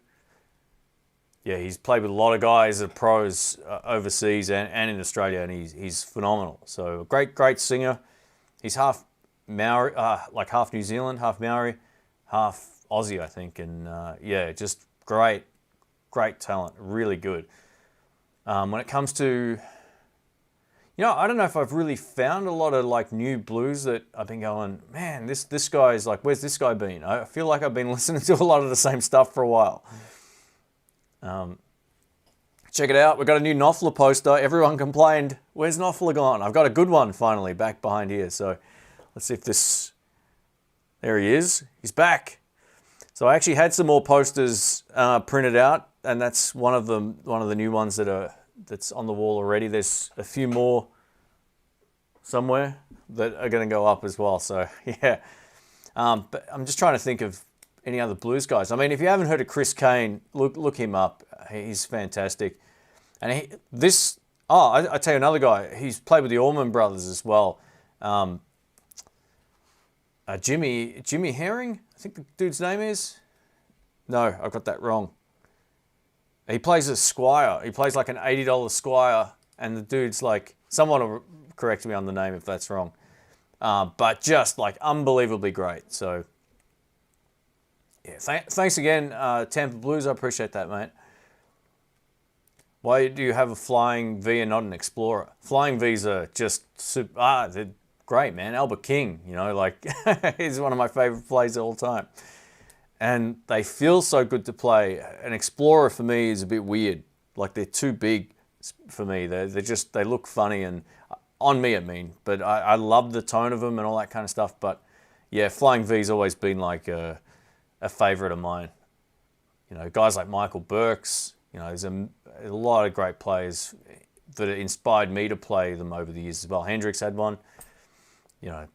Yeah, he's played with a lot of guys that are pros overseas and in Australia, and he's phenomenal. So great singer. He's half Maori, like half New Zealand, half Maori, half Aussie, I think. And yeah, just great talent, really good. When it comes to, you know, I don't know if I've really found a lot of like new blues that I've been going, man, this guy is like, where's this guy been? I feel like I've been listening to a lot of the same stuff for a while. Check it out. We've got a new Knopfler poster. Everyone complained, where's Knopfler gone? I've got a good one finally back behind here. So let's see if this, there he is. He's back. So I actually had some more posters printed out, and that's one of the new ones that's on the wall already. There's a few more somewhere that are going to go up as well. So yeah, but I'm just trying to think of any other blues guys. I mean, if you haven't heard of Chris Kane, look him up. He's fantastic. And I tell you another guy. He's played with the Allman Brothers as well. Jimmy Herring, I think the dude's name is. No, I got that wrong. He plays a Squire. He plays like an $80 Squire, and the dude's like, someone will correct me on the name if that's wrong. But just like unbelievably great. So yeah, thanks again, Tampa Blues. I appreciate that, mate. Why do you have a Flying V and not an Explorer? Flying V's are just super. They're great, man. Albert King, like he's one of my favorite plays of all time. And they feel so good to play. An Explorer for me is a bit weird. Like they're too big for me. They look funny and on me, but I love the tone of them and all that kind of stuff. But yeah, Flying V's always been like a favorite of mine. Guys like Michael Burks. There's a lot of great players that inspired me to play them over the years as well. Hendricks had one.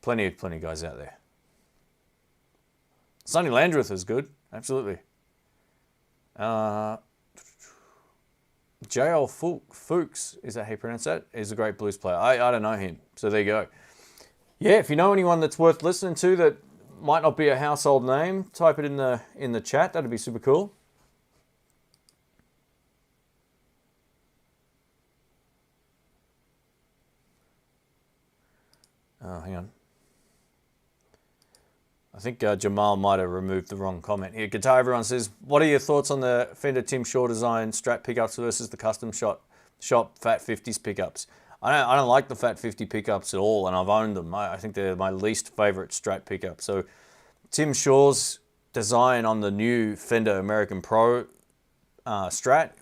Plenty of guys out there. Sonny Landreth is good, absolutely. J.L. Fuchs, is that how you pronounce that? Is a great blues player. I don't know him, so there you go. Yeah, if you know anyone that's worth listening to that might not be a household name, type it in the chat. That'd be super cool. Oh, hang on. I think Jamal might have removed the wrong comment here. Guitar Everyone says, what are your thoughts on the Fender Tim Shaw design Strat pickups versus the custom shop Fat 50s pickups? I don't like the Fat 50 pickups at all, and I've owned them. I think they're my least favorite Strat pickup. So Tim Shaw's design on the new Fender American Pro Strat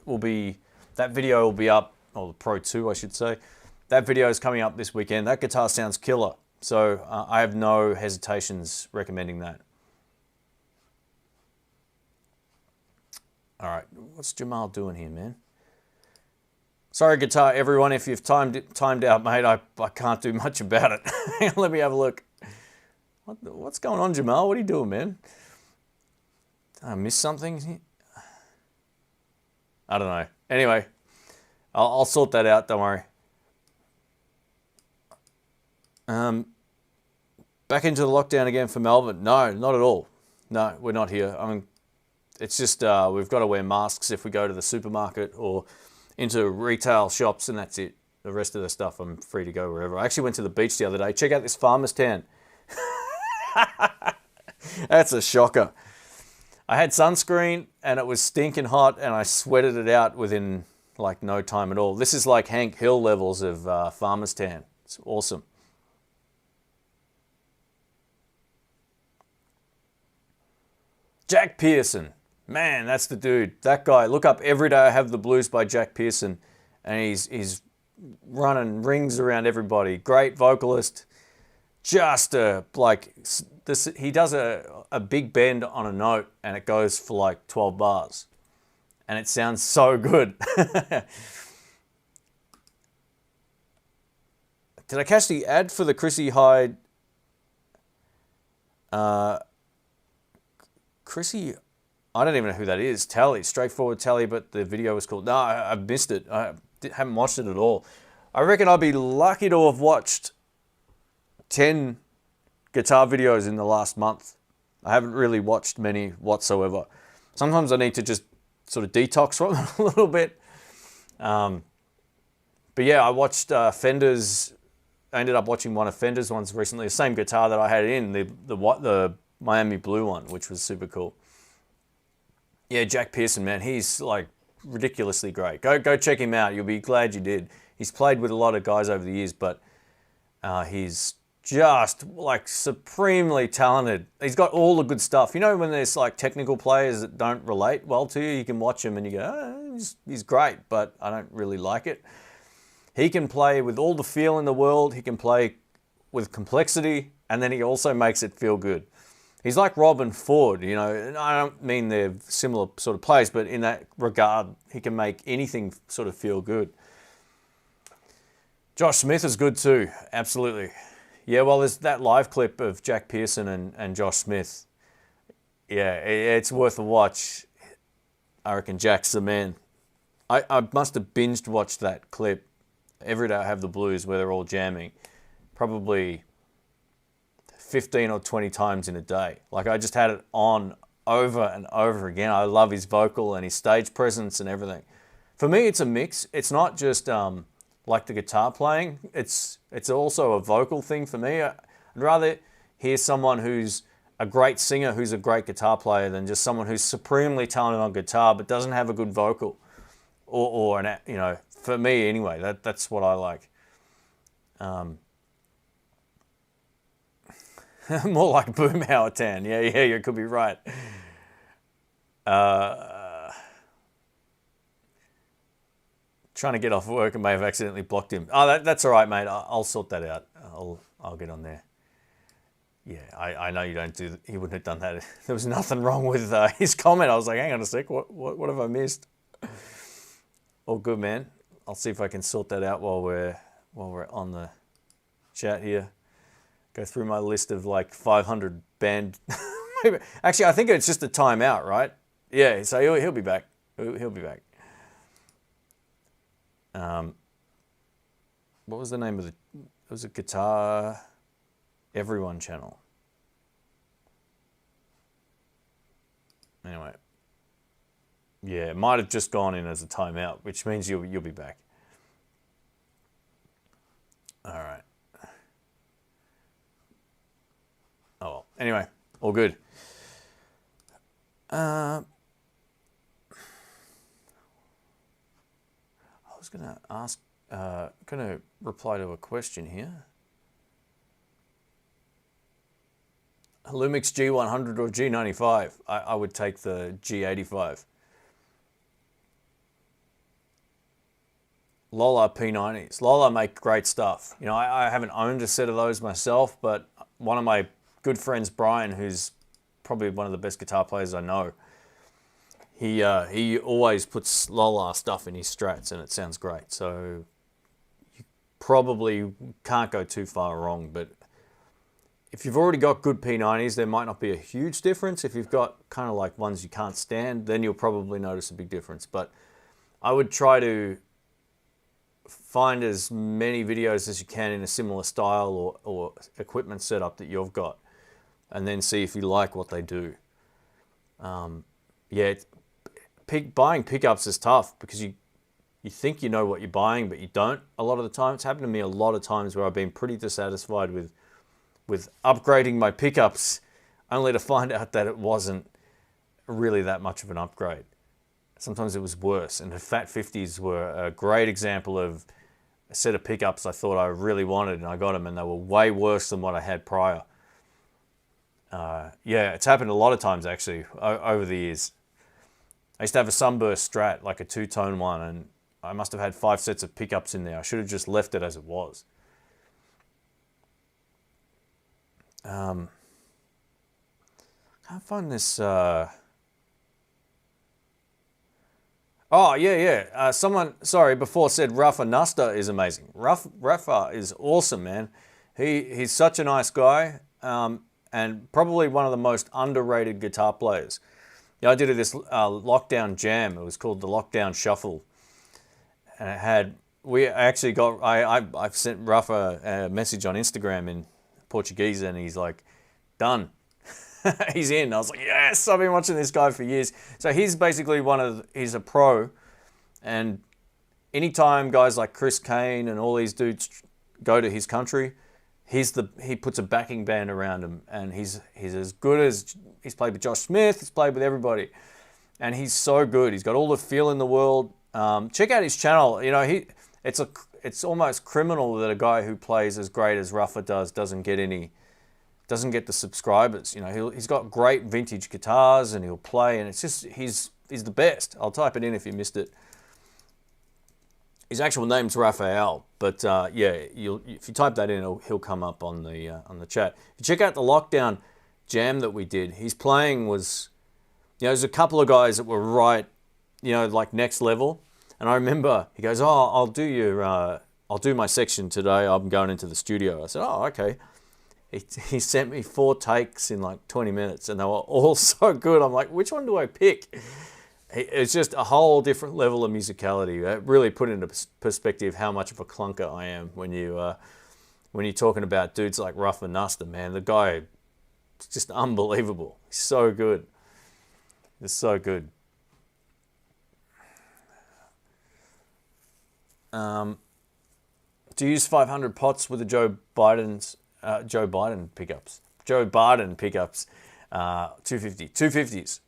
that video will be up, or the Pro 2 I should say. That video is coming up this weekend. That guitar sounds killer. So I have no hesitations recommending that. All right, what's Jamal doing here, man? Sorry, Guitar Everyone, if you've timed out, mate, I can't do much about it. Let me have a look. What's going on, Jamal? What are you doing, man? Did I miss something? I don't know. Anyway, I'll sort that out, don't worry. Back into the lockdown again for Melbourne? No, not at all. No, we're not here. I mean, it's just we've got to wear masks if we go to the supermarket or into retail shops, and that's it. The rest of the stuff, I'm free to go wherever. I actually went to the beach the other day. Check out this farmer's tan. That's a shocker. I had sunscreen and it was stinking hot and I sweated it out within like no time at all. This is like Hank Hill levels of farmer's tan. It's awesome. Jack Pearson. Man, that's the dude. That guy. Look up Every Day I Have the Blues by Jack Pearson. And he's running rings around everybody. Great vocalist. Just he does a big bend on a note and it goes for like 12 bars. And it sounds so good. Did I catch the ad for the Chrissy Hyde? Chrissy, I don't even know who that is. Tally, straightforward Tally, but the video was called. No, I've missed it. I haven't watched it at all. I reckon I'd be lucky to have watched 10 guitar videos in the last month. I haven't really watched many whatsoever. Sometimes I need to just sort of detox from it a little bit. But yeah, I watched Fender's. I ended up watching one of Fender's ones recently. The same guitar that I had in the Miami Blue one, which was super cool. Yeah, Jack Pearson, man, he's like ridiculously great. Go check him out. You'll be glad you did. He's played with a lot of guys over the years, but he's just like supremely talented. He's got all the good stuff. You know, when there's like technical players that don't relate well to you, you can watch him and you go, oh, he's great, but I don't really like it. He can play with all the feel in the world. He can play with complexity, and then he also makes it feel good. He's like Robin Ford, you know. And I don't mean they're similar sort of players, but in that regard, he can make anything sort of feel good. Josh Smith is good too, absolutely. Yeah, well, there's that live clip of Jack Pearson and Josh Smith. Yeah, it's worth a watch. I reckon Jack's the man. I must have binged watched that clip every day I have the blues where they're all jamming, probably 15 or 20 times in a day. Like, I just had it on over and over again. I love his vocal and his stage presence and everything. For me, it's a mix. It's not just like the guitar playing. It's also a vocal thing for me. I'd rather hear someone who's a great singer who's a great guitar player than just someone who's supremely talented on guitar but doesn't have a good vocal. Or an, you know, for me anyway, that's what I like. More like Boomhauer Tan. Yeah, you could be right. Trying to get off work and may have accidentally blocked him. Oh, that's all right, mate. I'll sort that out. I'll get on there. Yeah, I know you don't do. He wouldn't have done that. There was nothing wrong with his comment. I was like, hang on a sec. What have I missed? All good, man. I'll see if I can sort that out while we're on the chat here. Go through my list of like 500 banned. Actually, I think it's just a timeout, right? Yeah. So he'll be back. He'll be back. What was the name of it was a Guitar Everyone channel. Anyway. Yeah, it might have just gone in as a timeout, which means you'll be back. All right. Oh well. Anyway, all good. I was gonna ask, gonna reply to a question here. Lumix G100 or G95? I would take the G85. Lola P90s. Lola make great stuff. You know, I haven't owned a set of those myself, but one of my good friends, Brian, who's probably one of the best guitar players I know, he always puts Lola stuff in his Strats, and it sounds great. So you probably can't go too far wrong. But if you've already got good P90s, there might not be a huge difference. If you've got kind of like ones you can't stand, then you'll probably notice a big difference. But I would try to find as many videos as you can in a similar style or equipment setup that you've got, and then see if you like what they do. Yeah, buying pickups is tough because you think you know what you're buying, but you don't a lot of the time. It's happened to me a lot of times where I've been pretty dissatisfied with upgrading my pickups, only to find out that it wasn't really that much of an upgrade. Sometimes it was worse, and the Fat 50s were a great example of a set of pickups I thought I really wanted, and I got them, and they were way worse than what I had prior. Yeah, it's happened a lot of times, actually, over the years. I used to have a Sunburst Strat, like a two-tone one, and I must have had 5 sets of pickups in there. I should have just left it as it was. Can't find this... Oh, yeah. Someone, sorry, before said Rafa Nuster is amazing. Rafa is awesome, man. He's such a nice guy, and probably one of the most underrated guitar players. Yeah, I did this lockdown jam. It was called the Lockdown Shuffle. And it had, I've sent Rafa a message on Instagram in Portuguese, and he's like, done. He's in. I was like, yes, I've been watching this guy for years. So he's basically he's a pro, and anytime guys like Chris Kane and all these dudes go to his country, he puts a backing band around him, and he's as good as, he's played with Josh Smith, he's played with everybody, and he's so good. He's got all the feel in the world. Check out his channel. You know, it's almost criminal that a guy who plays as great as Rafa doesn't get the subscribers. You know, he's got great vintage guitars, and he'll play, and it's just, he's the best. I'll type it in if you missed it. His actual name's Raphael, but yeah, if you type that in, he'll come up on the chat. If you check out the Lockdown jam that we did, his playing was, you know, there's a couple of guys that were right, you know, like next level. And I remember he goes, oh, I'll do your I'll do my section today. I'm going into the studio. I said, oh, okay. He sent me 4 takes in like 20 minutes and they were all so good. I'm like, which one do I pick? It's just a whole different level of musicality. It really put into perspective how much of a clunker I am when you're talking about dudes like Ruff and Nuster, man. The guy is just unbelievable. He's so good. He's so good. Do you use 500 pots with the Joe Biden pickups? Joe Biden pickups, 250s.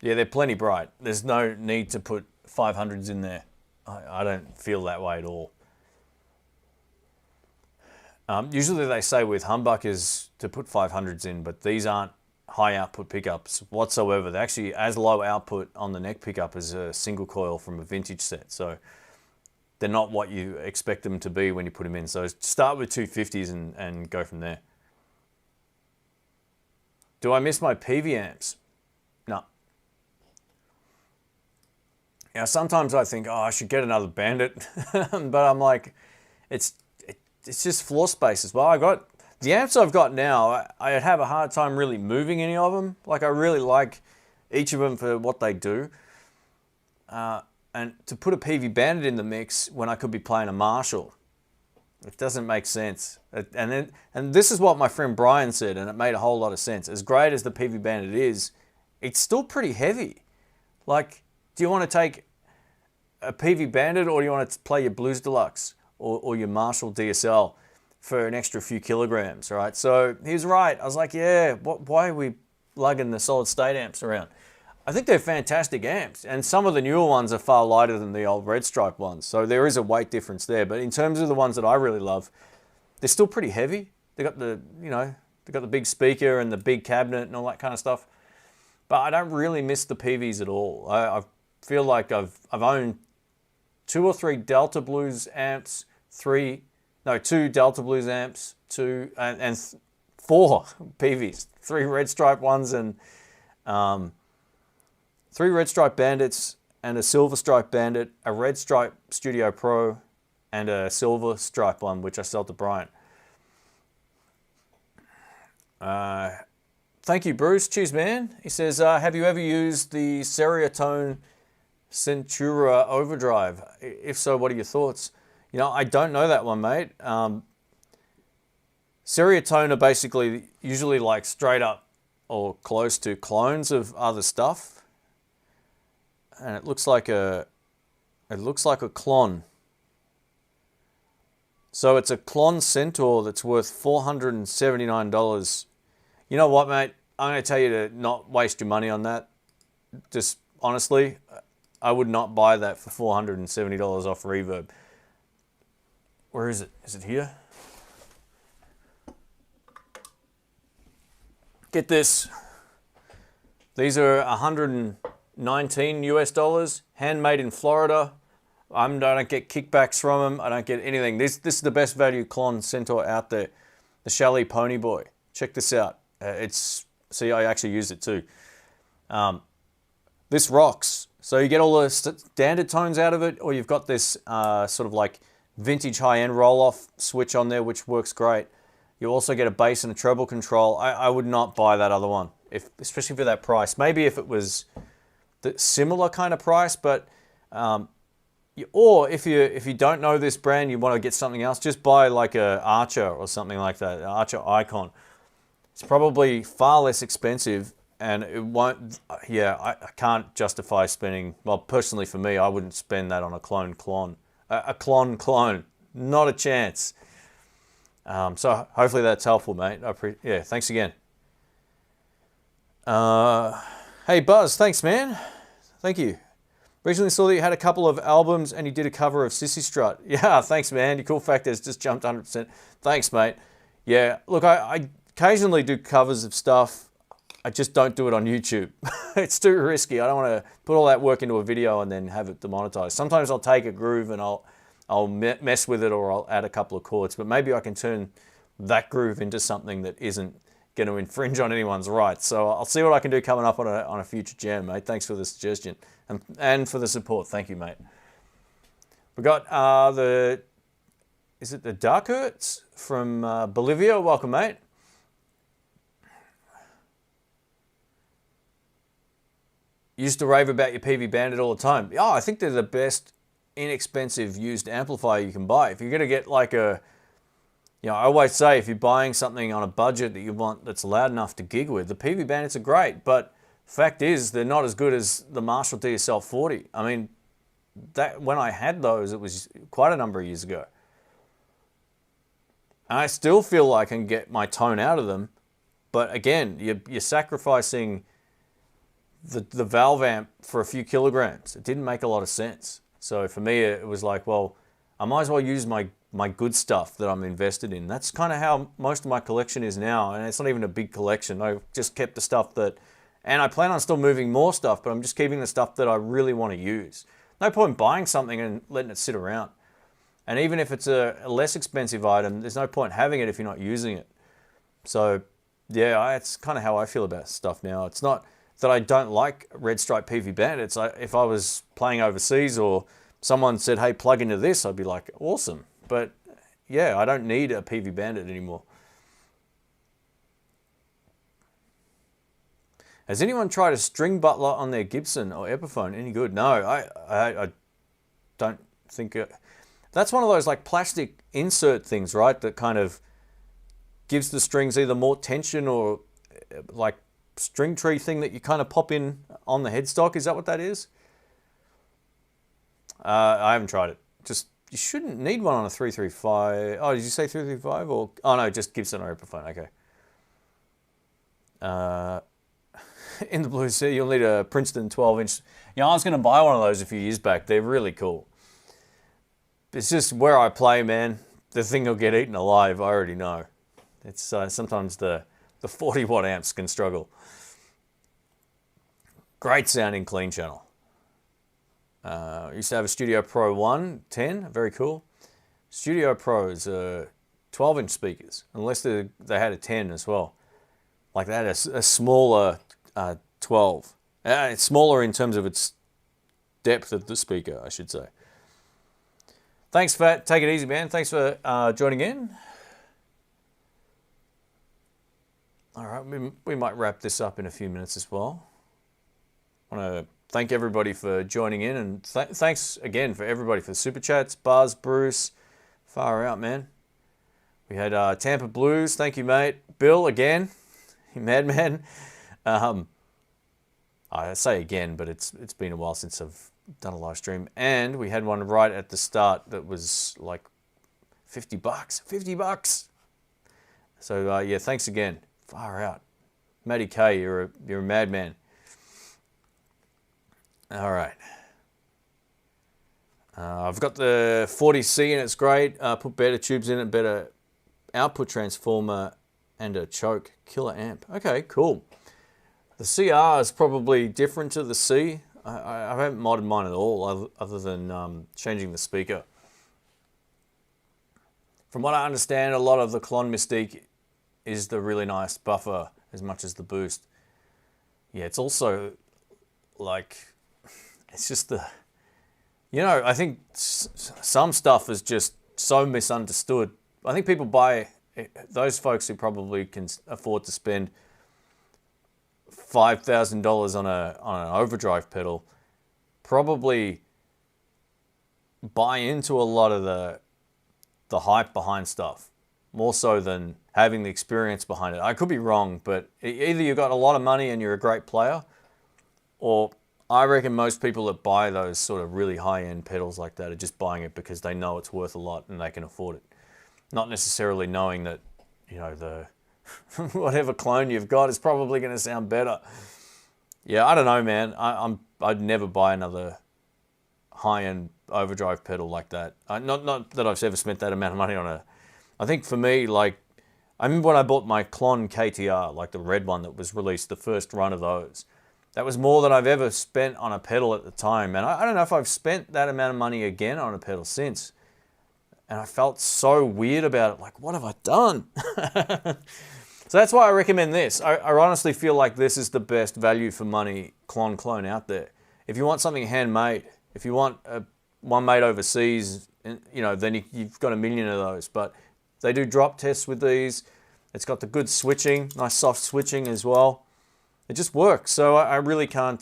Yeah, they're plenty bright. There's no need to put 500s in there. I don't feel that way at all. Usually they say with humbuckers to put 500s in, but these aren't high output pickups whatsoever. They're actually as low output on the neck pickup as a single coil from a vintage set. So they're not what you expect them to be when you put them in. So start with 250s and go from there. Do I miss my PV amps? No. Now, sometimes I think, oh, I should get another Bandit. But I'm like, it's just floor space as well. I got the amps I've got now, I'd have a hard time really moving any of them. Like, I really like each of them for what they do. And to put a PV Bandit in the mix when I could be playing a Marshall, it doesn't make sense. And this is what my friend Brian said, and it made a whole lot of sense. As great as the PV Bandit is, it's still pretty heavy. Like, do you want to take a PV Bandit or do you want to play your Blues Deluxe or your Marshall DSL for an extra few kilograms, right? So he was right. I was like, yeah, why are we lugging the solid state amps around? I think they're fantastic amps, and some of the newer ones are far lighter than the old Red Stripe ones, so there is a weight difference there. But in terms of the ones that I really love, they're still pretty heavy. They got the, they got the big speaker and the big cabinet and all that kind of stuff. But I don't really miss the PVs at all. I feel like I've owned 2 or 3 Delta Blues amps, 2 Delta Blues amps, 4 PVs, 3 Red Stripe ones and 3 Red Stripe Bandits and a Silver Stripe Bandit, a Red Stripe Studio Pro, and a Silver Stripe one, which I sold to Bryant. Thank you, Bruce. Cheers, man. He says, have you ever used the Seriatone Centura Overdrive? If so, what are your thoughts? I don't know that one, mate. Seriatone are basically usually like straight up or close to clones of other stuff. And it looks like a Klon. So it's a Klon Centaur that's worth $479. You know what, mate? I'm going to tell you to not waste your money on that. Just honestly, I would not buy that for $470 off Reverb. Where is it? Is it here? Get this. These are $119 US, handmade in Florida. I don't get kickbacks from them. I don't get anything. This is the best value Klon Centaur out there. The Chalet Pony Boy. Check this out. See, I actually use it too. This rocks. So you get all the standard tones out of it, or you've got this sort of like vintage high-end roll-off switch on there, which works great. You also get a bass and a treble control. I would not buy that other one, especially for that price. Maybe if it was the similar kind of price, but or if you don't know this brand, you want to get something else, just buy like a Archer or something like that, an Archer Icon. It's probably far less expensive, and it won't. Yeah, I can't justify spending. Well, personally for me, I wouldn't spend that on a clone. A clone, not a chance. So hopefully that's helpful, mate. Yeah, thanks again. Hey Buzz, thanks man. Thank you. Recently saw that you had a couple of albums and you did a cover of Sissy Strut. Yeah, thanks man. Your cool factor has just jumped 100%. Thanks, mate. Yeah, look, I occasionally do covers of stuff. I just don't do it on YouTube. It's too risky. I don't want to put all that work into a video and then have it demonetized. Sometimes I'll take a groove and I'll mess with it, or I'll add a couple of chords, but maybe I can turn that groove into something that isn't going to infringe on anyone's rights. So I'll see what I can do coming up on a future jam, mate. Thanks for the suggestion and for the support. Thank you, mate. We got the is it the Dark Hurts from Bolivia? Welcome, mate. Used to rave about your PV Bandit all the time. Oh, I think they're the best inexpensive used amplifier you can buy. If you're going to get like a, you know, I always say if you're buying something on a budget that you want that's loud enough to gig with, the PV Bandits are great, but fact is they're not as good as the Marshall DSL 40. I mean, that when I had those, it was quite a number of years ago. And I still feel like I can get my tone out of them, but again, you're sacrificing the valve amp for a few kilograms. It didn't make a lot of sense. So for me, it was like, well, I might as well use my good stuff that I'm invested in. That's kind of how most of my collection is now. And it's not even a big collection. I've just kept the stuff that, and I plan on still moving more stuff, but I'm just keeping the stuff that I really want to use. No point buying something and letting it sit around. And even if it's a less expensive item, there's no point having it if you're not using it. So yeah, it's kind of how I feel about stuff now. It's not that I don't like Red Stripe PV Bandits. If I was playing overseas or someone said, hey, plug into this, I'd be like, awesome. But yeah, I don't need a PV Bandit anymore. Has anyone tried a string butler on their Gibson or Epiphone? Any good? No, I don't think it. That's one of those like plastic insert things, right? That kind of gives the strings either more tension or like string tree thing that you kind of pop in on the headstock. Is that what that is? I haven't tried it. Just, you shouldn't need one on a 335. Oh, did you say 335 or? Oh no, just Gibson or Epiphone. Okay. In the Blues, you'll need a Princeton 12-inch. You know, I was going to buy one of those a few years back. They're really cool. It's just where I play, man. The thing will get eaten alive. I already know. It's sometimes the 40-watt amps can struggle. Great sounding clean channel. I used to have a Studio Pro 110, very cool. Studio Pros are 12-inch speakers, unless they had a 10 as well. Like they had a smaller 12. It's smaller in terms of its depth of the speaker, I should say. Thanks, Fat. Take it easy, man. Thanks for joining in. All right, we might wrap this up in a few minutes as well. I want to thank everybody for joining in, and thanks again for everybody for the super chats. Buzz, Bruce, far out, man. We had Tampa Blues. Thank you, mate. Bill again, you madman. I say again, but it's been a while since I've done a live stream, and we had one right at the start that was like $50. So yeah, thanks again. Far out, Matty K. You're a madman. All right. I've got the 40C and it's great. Put better tubes in it, better output transformer, and a choke. Killer amp. Okay, cool. The CR is probably different to the C. I haven't modded mine at all, other than changing the speaker. From what I understand, a lot of the Klon Mystique is the really nice buffer as much as the boost. Yeah, it's also like, it's just the, you know, I think some stuff is just so misunderstood. I think people buy, those folks who probably can afford to spend $5,000 on an overdrive pedal probably buy into a lot of the hype behind stuff, more so than having the experience behind it. I could be wrong, but either you've got a lot of money and you're a great player, or I reckon most people that buy those sort of really high-end pedals like that are just buying it because they know it's worth a lot and they can afford it. Not necessarily knowing that, you know, the whatever clone you've got is probably going to sound better. Yeah, I don't know, man. I'd never buy another high-end overdrive pedal like that. Not that I've ever spent that amount of money on a. I think for me, like, I remember when I bought my Klon KTR, like the red one that was released, the first run of those. That was more than I've ever spent on a pedal at the time. And I don't know if I've spent that amount of money again on a pedal since. And I felt so weird about it. Like, what have I done? So that's why I recommend this. I honestly feel like this is the best value for money clone out there. If you want something handmade, if you want one made overseas and then you've got a million of those. But they do drop tests with these. It's got the good switching, nice soft switching as well. It just works. So I really can't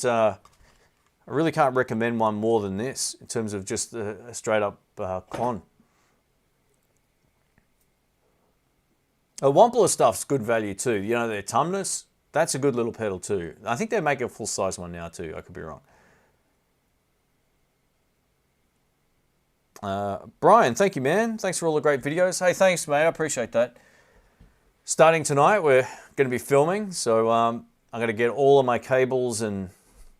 recommend one more than this in terms of just a straight up con. Wampler stuff's good value too. Their Tumnus, that's a good little pedal too. I think they make a full size one now too. I could be wrong. Brian, thank you, man. Thanks for all the great videos. Hey, thanks, mate. I appreciate that. Starting tonight, we're going to be filming, so I'm going to get all of my cables and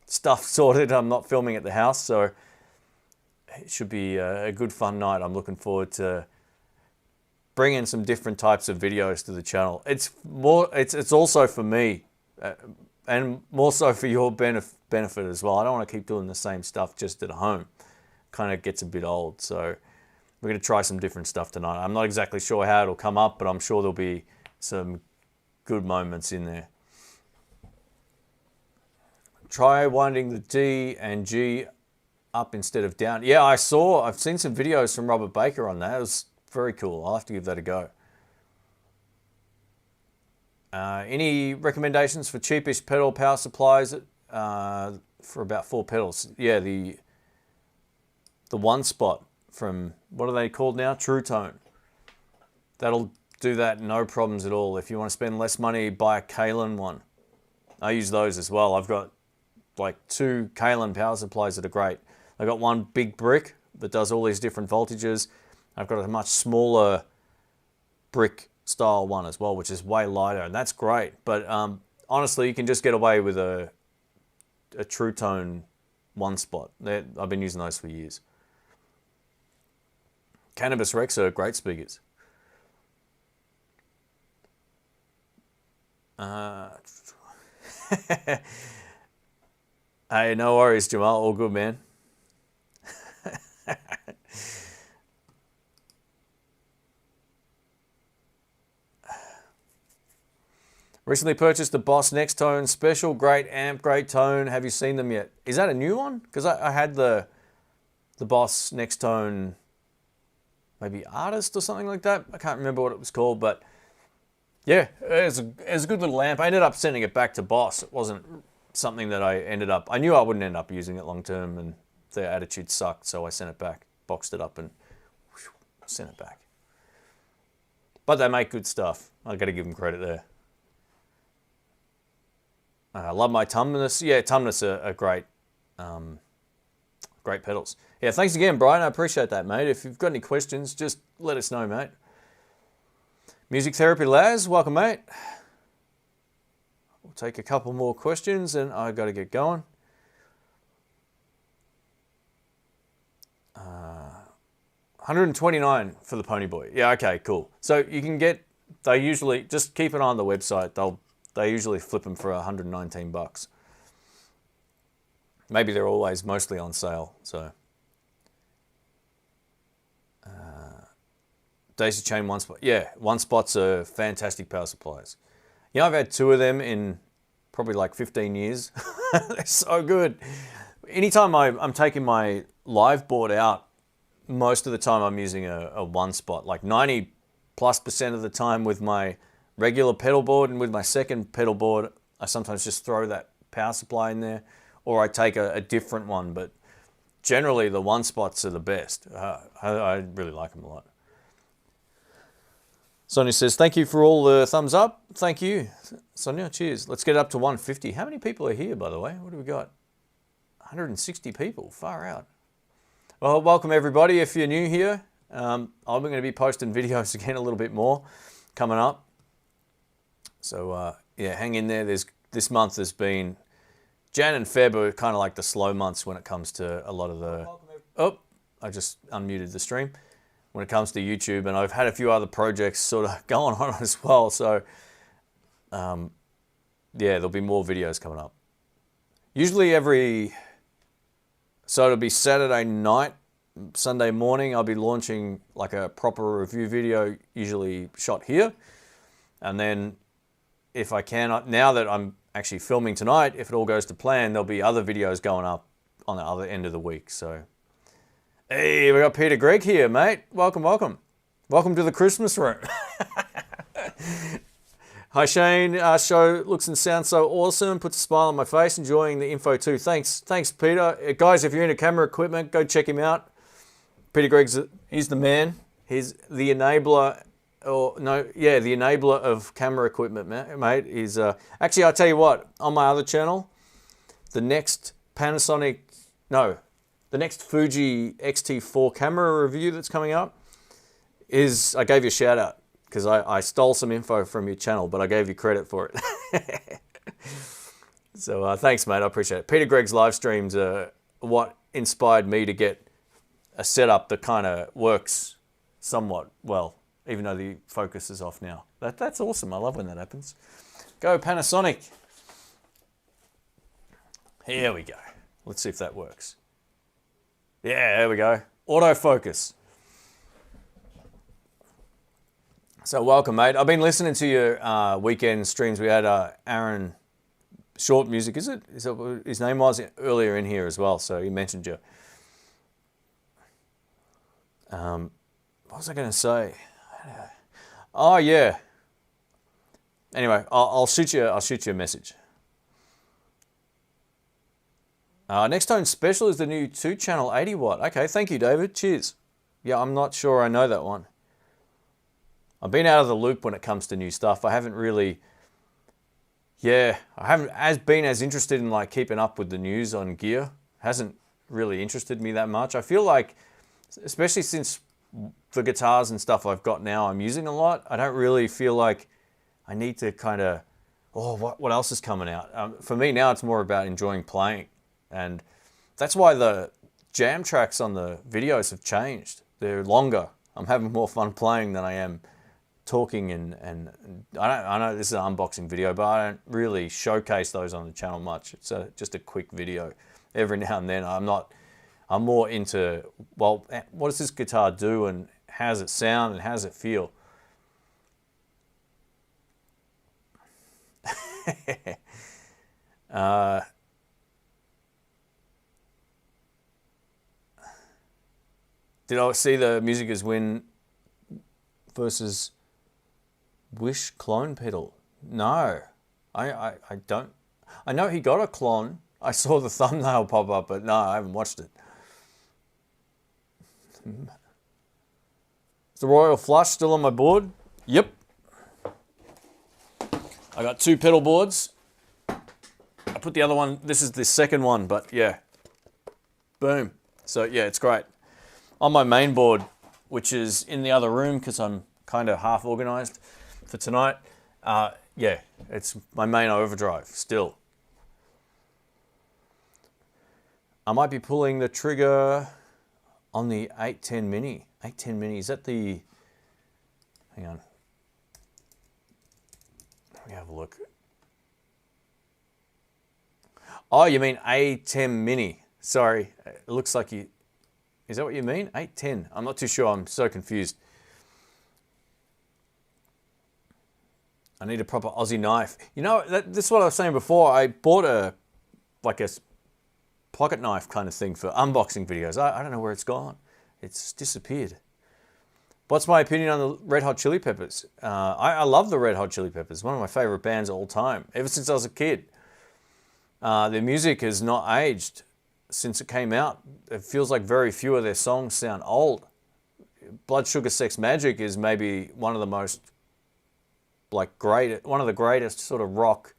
stuff sorted. I'm not filming at the house, so it should be a good, fun night. I'm looking forward to bringing some different types of videos to the channel. It's also for me, and more so for your benefit as well. I don't want to keep doing the same stuff just at home. Kind of gets a bit old, so we're going to try some different stuff tonight. I'm not exactly sure how it'll come up, but I'm sure there'll be some good moments in there. Try winding the D and G up instead of down. Yeah, I've seen some videos from Robert Baker on that. It was very cool. I'll have to give that a go. Any recommendations for cheapest pedal power supplies for about 4 pedals? Yeah, the One Spot from, what are they called now? True Tone. That'll do that, no problems at all. If you want to spend less money, buy a Kalen one. I use those as well. I've got like 2 Kalen power supplies that are great. I've got one big brick that does all these different voltages. I've got a much smaller brick style one as well, which is way lighter, and that's great. But honestly, you can just get away with a True Tone One Spot. I've been using those for years. Cannabis Rex are great speakers. Hey, no worries, Jamal. All good, man. Recently purchased the Boss Next Tone Special. Great amp, great tone. Have you seen them yet? Is that a new one? Because I had the Boss Next Tone, maybe Artist or something like that. I can't remember what it was called, but yeah, it was a good little amp. I ended up sending it back to Boss. It wasn't something that I knew I wouldn't end up using it long term, and their attitude sucked, so I sent it back, boxed it up, and sent it back. But they make good stuff. I got to give them credit there. I love my Tumnus. Yeah, Tumnus are great, great pedals. Yeah, thanks again, Brian. I appreciate that, mate. If you've got any questions, just let us know, mate. Music Therapy Laz, welcome, mate. We'll take a couple more questions, and I got to get going. 129 for the Pony Boy. Yeah, okay, cool. So you can get, they usually, just keep an eye on the website. They usually flip them for 119 bucks. Maybe they're always mostly on sale. So Daisy Chain One Spot. Yeah, One Spots are fantastic power supplies. I've had 2 of them in probably like 15 years. They're so good. Anytime I'm taking my live board out, most of the time I'm using a One Spot. Like 90+% of the time with my regular pedal board, and with my second pedal board, I sometimes just throw that power supply in there, or I take a different one. But generally, the One Spots are the best. I really like them a lot. Sonia says, thank you for all the thumbs up. Thank you, Sonia. Cheers. Let's get up to 150. How many people are here, by the way? What do we got? 160 people. Far out. Well, welcome, everybody. If you're new here, I'm going to be posting videos again a little bit more coming up. So, yeah, hang in there. This month has been, Jan and Feb are kind of like the slow months when it comes to a lot of the... Oh, I just unmuted the stream. When it comes to YouTube, and I've had a few other projects sort of going on as well. So, yeah, there'll be more videos coming up. Usually so it'll be Saturday night, Sunday morning, I'll be launching like a proper review video, usually shot here. And then if I can, now that I'm actually filming tonight, if it all goes to plan, there'll be other videos going up on the other end of the week. So Hey, we got Peter Gregg here, mate. Welcome, welcome. Welcome to the Christmas room. Hi, Shane. Show looks and sounds so awesome. Puts a smile on my face. Enjoying the info too. Thanks, Peter. Guys, if you're into camera equipment, go check him out. Peter Gregg's, he's the man. He's the enabler, the enabler of camera equipment, mate. He's actually, I'll tell you what. On my other channel, the next Fuji X-T4 camera review that's coming up is, I gave you a shout out because I stole some info from your channel, but I gave you credit for it. So thanks, mate. I appreciate it. Peter Gregg's live streams are what inspired me to get a setup that kind of works somewhat well, even though the focus is off now. That's awesome. I love when that happens. Go Panasonic. Here we go. Let's see if that works. Yeah, there we go. Autofocus. So welcome, mate. I've been listening to your weekend streams. We had Aaron Short Music, is it? Is that what his name was earlier in here as well? So he mentioned you. What was I going to say? Oh yeah. Anyway, I'll shoot you a message. Next Tone Special is the new 2-channel 80 watt. Okay, thank you, David. Cheers. Yeah, I'm not sure I know that one. I've been out of the loop when it comes to new stuff. I haven't been as interested in like keeping up with the news on gear. Hasn't really interested me that much. I feel like, especially since the guitars and stuff I've got now I'm using a lot, I don't really feel like I need to kind of, what else is coming out? For me now, it's more about enjoying playing. And that's why the jam tracks on the videos have changed. They're longer. I'm having more fun playing than I am talking, and I know this is an unboxing video, but I don't really showcase those on the channel much. It's just a quick video. Every now and then I'm more into, well, what does this guitar do and how does it sound and how does it feel? Did I see the Music is Win versus Wish clone pedal? No, I don't. I know he got a clone. I saw the thumbnail pop up, but no, I haven't watched it. Is the Royal Flush still on my board? Yep. I got 2 pedal boards. I put the other one, this is the second one, but yeah. Boom. So yeah, it's great. On my main board, which is in the other room because I'm kind of half organized for tonight. Yeah, it's my main overdrive still. I might be pulling the trigger on the 810 Mini. 810 Mini, is that the, hang on. Let me have a look. Oh, you mean A10 Mini. Sorry, it looks like you, is that what you mean? 810, I'm not too sure, I'm so confused. I need a proper Aussie knife. You know, this is what I was saying before. I bought a pocket knife kind of thing for unboxing videos. I don't know where it's gone. It's disappeared. What's my opinion on the Red Hot Chili Peppers? I love the Red Hot Chili Peppers. One of my favorite bands of all time, ever since I was a kid. Their music has not aged since it came out. It feels like very few of their songs sound old. Blood Sugar Sex Magic is maybe one of the most one of the greatest sort of rock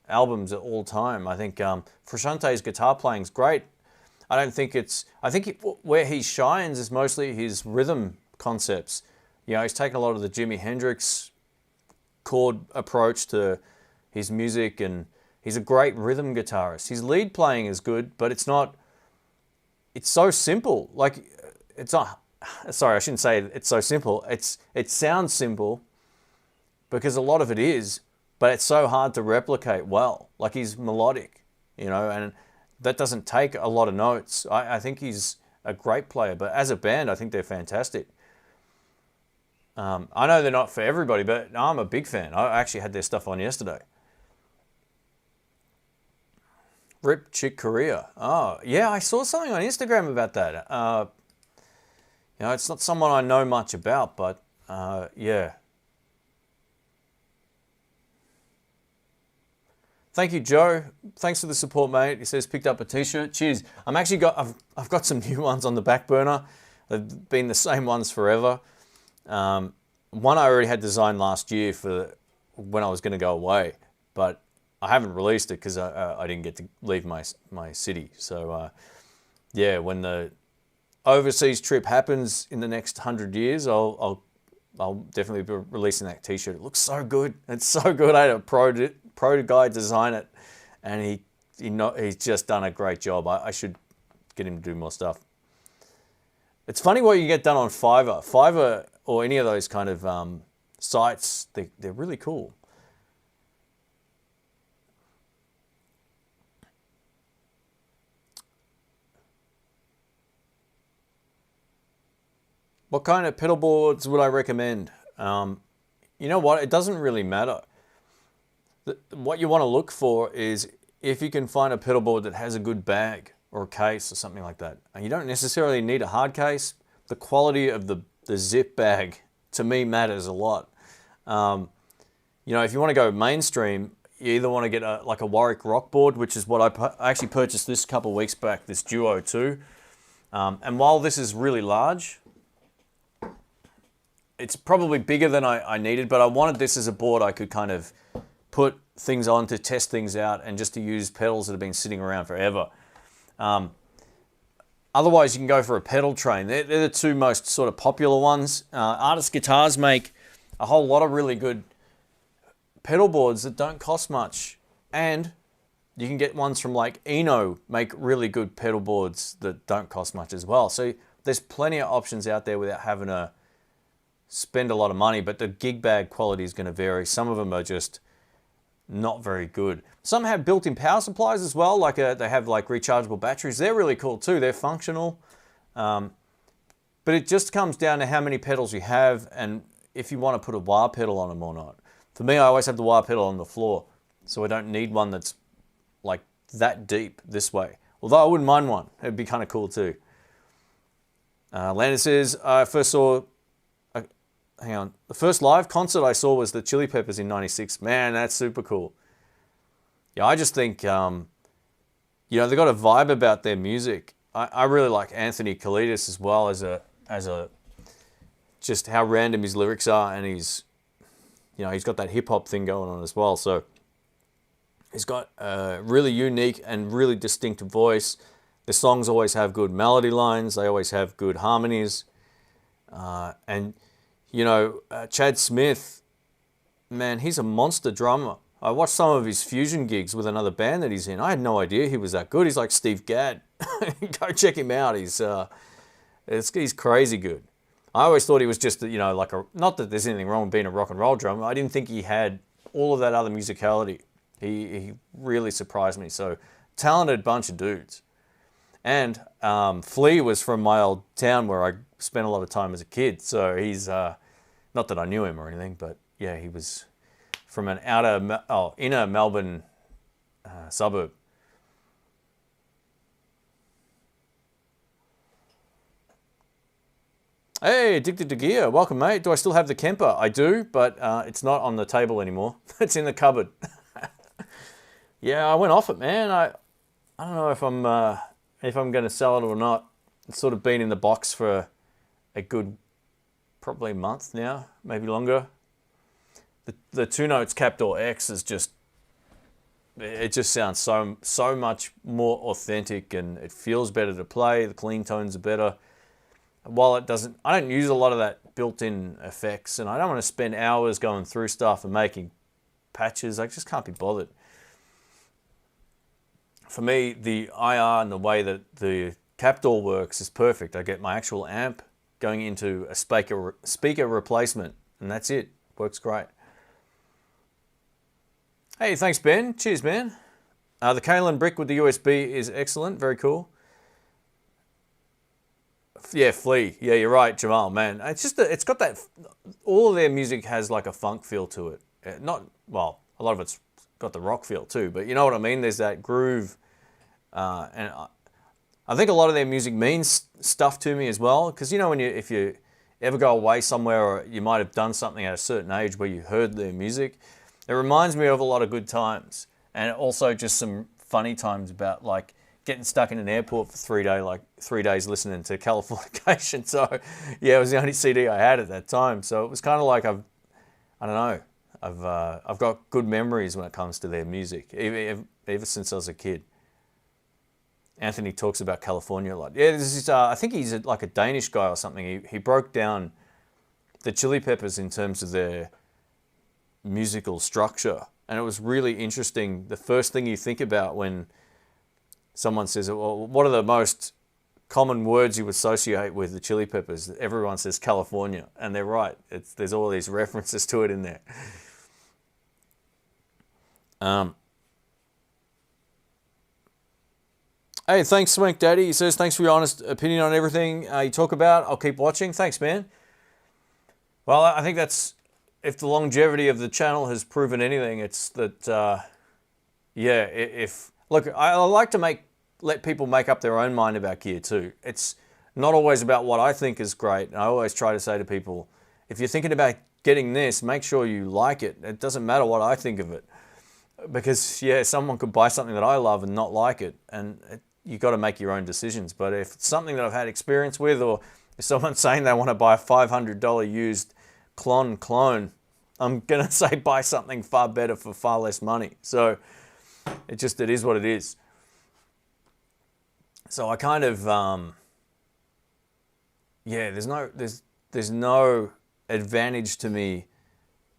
albums of all time. I think Frusciante's guitar playing is great. I think where he shines is mostly his rhythm concepts. You know, he's taken a lot of the Jimi Hendrix chord approach to his music, and he's a great rhythm guitarist. His lead playing is good, but it's so simple. Like, it's not, sorry, I shouldn't say it's so simple. It sounds simple because a lot of it is, but it's so hard to replicate well. Like, he's melodic, you know, and that doesn't take a lot of notes. I think he's a great player, but as a band, I think they're fantastic. I know they're not for everybody, but I'm a big fan. I actually had their stuff on yesterday. Rip Chick Korea. Oh, yeah, I saw something on Instagram about that. It's not someone I know much about, but yeah. Thank you, Joe. Thanks for the support, mate. He says picked up a t-shirt. Cheers. I've got some new ones on the back burner. They've been the same ones forever. One I already had designed last year for when I was going to go away, but I haven't released it because I didn't get to leave my city. So yeah, when the overseas trip happens in the next 100 years, I'll definitely be releasing that t-shirt. It looks so good. It's so good. I had a pro guy design it, and he's just done a great job. I should get him to do more stuff. It's funny what you get done on Fiverr or any of those kind of sites. They're really cool. What kind of pedal boards would I recommend? You know what? It doesn't really matter. What you want to look for is if you can find a pedal board that has a good bag or a case or something like that. And you don't necessarily need a hard case. The quality of the zip bag, to me, matters a lot. If you want to go mainstream, you either want to get a Warwick rock board, which is what I actually purchased this couple of weeks back, this Duo 2. And while this is really large, it's probably bigger than I needed, but I wanted this as a board I could kind of put things on to test things out and just to use pedals that have been sitting around forever. Otherwise, you can go for a pedal train. They're the two most sort of popular ones. Artist Guitars make a whole lot of really good pedal boards that don't cost much. And you can get ones from like Eno make really good pedal boards that don't cost much as well. So there's plenty of options out there without having to spend a lot of money, but the gig bag quality is going to vary. Some of them are just not very good. Some have built-in power supplies as well, they have like rechargeable batteries. They're really cool too. They're functional. But it just comes down to how many pedals you have and if you want to put a wah pedal on them or not. For me, I always have the wah pedal on the floor, so I don't need one that's like that deep this way. Although I wouldn't mind one. It'd be kind of cool too. Landon says, I first saw the first live concert I saw was the Chili Peppers in '96. Man, that's super cool. Yeah, I just think, they've got a vibe about their music. I really like Anthony Kalidas as well as a just how random his lyrics are, and he's got that hip hop thing going on as well. So he's got a really unique and really distinct voice. The songs always have good melody lines. They always have good harmonies, and Chad Smith, man, he's a monster drummer. I watched some of his fusion gigs with another band that he's in. I had no idea he was that good. He's like Steve Gadd. Go check him out. He's crazy good. I always thought he was just, not that there's anything wrong with being a rock and roll drummer. I didn't think he had all of that other musicality. He really surprised me. So talented bunch of dudes. And Flea was from my old town where I spent a lot of time as a kid. So he's, not that I knew him or anything, but yeah, he was from an inner Melbourne suburb. Hey, Addicted to Gear, welcome mate. Do I still have the Kemper? I do, but it's not on the table anymore. It's in the cupboard. Yeah, I went off it, man. I don't know if I'm going to sell it or not. It's sort of been in the box for a good probably a month now, maybe longer. The Two Notes Captor X is just sounds so much more authentic, and it feels better to play. The clean tones are better. While it doesn't, I don't use a lot of that built-in effects, and I don't want to spend hours going through stuff and making patches. I just can't be bothered. For me, the IR and the way that the Captor works is perfect. I get my actual amp going into a speaker replacement, and that's it. Works great. Hey, thanks, Ben. Cheers, man. The Kalen brick with the USB is excellent. Very cool. Yeah, Flea. Yeah, you're right, Jamal, man. It's got that, all of their music has like a funk feel to it. A lot of it's got the rock feel too, but you know what I mean? There's that groove I think a lot of their music means stuff to me as well, because you know if you ever go away somewhere, or you might have done something at a certain age where you heard their music, it reminds me of a lot of good times, and also just some funny times about like getting stuck in an airport for 3 days listening to Californication. So yeah, it was the only CD I had at that time. So it was kind of like I don't know, I've got good memories when it comes to their music, ever since I was a kid. Anthony talks about California a lot. Yeah, this is I think he's like a Danish guy or something. He broke down the Chili Peppers in terms of their musical structure, and it was really interesting. The first thing you think about when someone says, well, what are the most common words you associate with the Chili Peppers? Everyone says California, and they're right. There's all these references to it in there. Hey, thanks, Swank Daddy. He says, thanks for your honest opinion on everything you talk about. I'll keep watching. Thanks, man. Well, I think that's, if the longevity of the channel has proven anything, it's that, yeah, look, I like to let people make up their own mind about gear too. It's not always about what I think is great. And I always try to say to people, if you're thinking about getting this, make sure you like it. It doesn't matter what I think of it. Because, yeah, someone could buy something that I love and not like it. And you got to make your own decisions. But if it's something that I've had experience with, or if someone's saying they want to buy a $500 used clone, I'm going to say buy something far better for far less money. So it is what it is. So I kind of, yeah, there's no advantage to me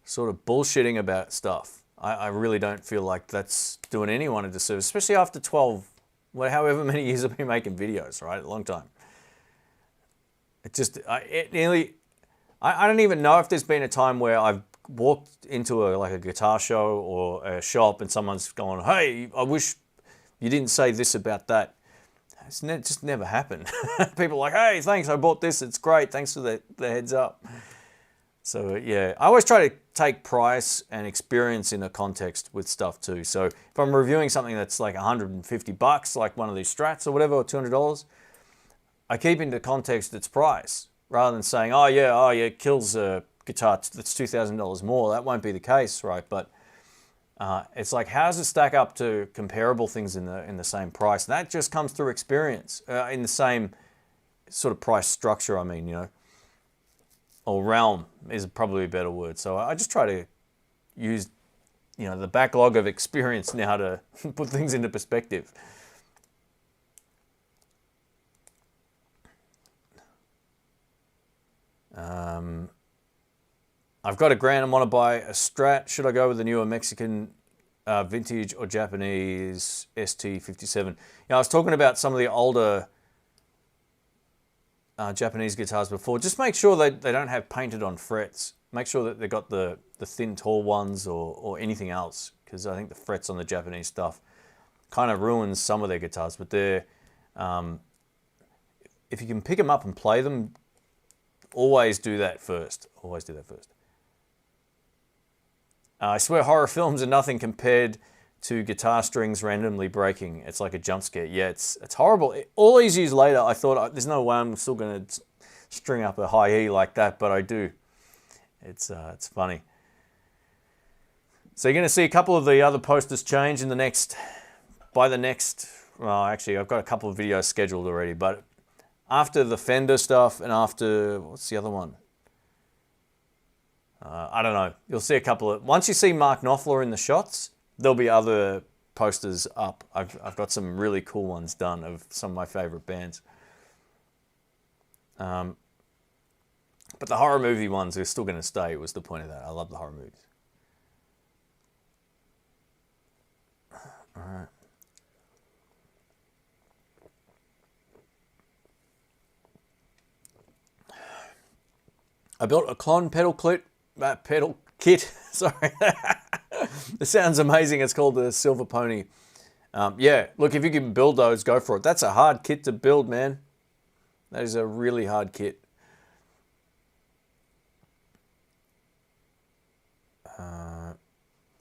sort of bullshitting about stuff. I really don't feel like that's doing anyone a disservice, especially after 12, however many years I've been making videos, right? A long time. I don't even know if there's been a time where I've walked into a guitar show or a shop and someone's going, hey, I wish you didn't say this about that. It's just never happened. People are like, hey, thanks, I bought this, it's great, thanks for the heads up. So yeah, I always try to take price and experience in a context with stuff too. So if I'm reviewing something that's like $150, like one of these Strats or whatever, or $200, I keep into context its price, rather than saying, oh yeah, Kills a guitar that's $2,000 more. That won't be the case, right? But it's like, how does it stack up to comparable things in the same price? And that just comes through experience, in the same sort of price structure, I mean, you know. Or realm is probably a better word. So I just try to use, you know, the backlog of experience now to put things into perspective. I've got $1,000 and want to buy a Strat. Should I go with the newer Mexican vintage or Japanese ST57? You know, I was talking about some of the older Japanese guitars before. Just make sure they don't have painted on frets. Make sure that they got the thin, tall ones or anything else, because I think the frets on the Japanese stuff kind of ruins some of their guitars. But they're, if you can pick them up and play them, always do that first. Always do that first. I swear horror films are nothing compared to guitar strings randomly breaking. It's like a jump scare. Yeah, it's horrible. All these years later, I thought, there's no way I'm still going to string up a high E like that, but I do. It's funny. So you're going to see a couple of the other posters change in well, actually, I've got a couple of videos scheduled already, but after the Fender stuff and after, what's the other one? I don't know. You'll see a couple of, once you see Mark Knopfler in the shots, there'll be other posters up. I've got some really cool ones done of some of my favorite bands. But the horror movie ones are still going to stay, was the point of that. I love the horror movies. All right. I built a clone pedal kit. Sorry. It sounds amazing. It's called the Silver Pony. Yeah, look, if you can build those, go for it. That's a hard kit to build, man. That is a really hard kit.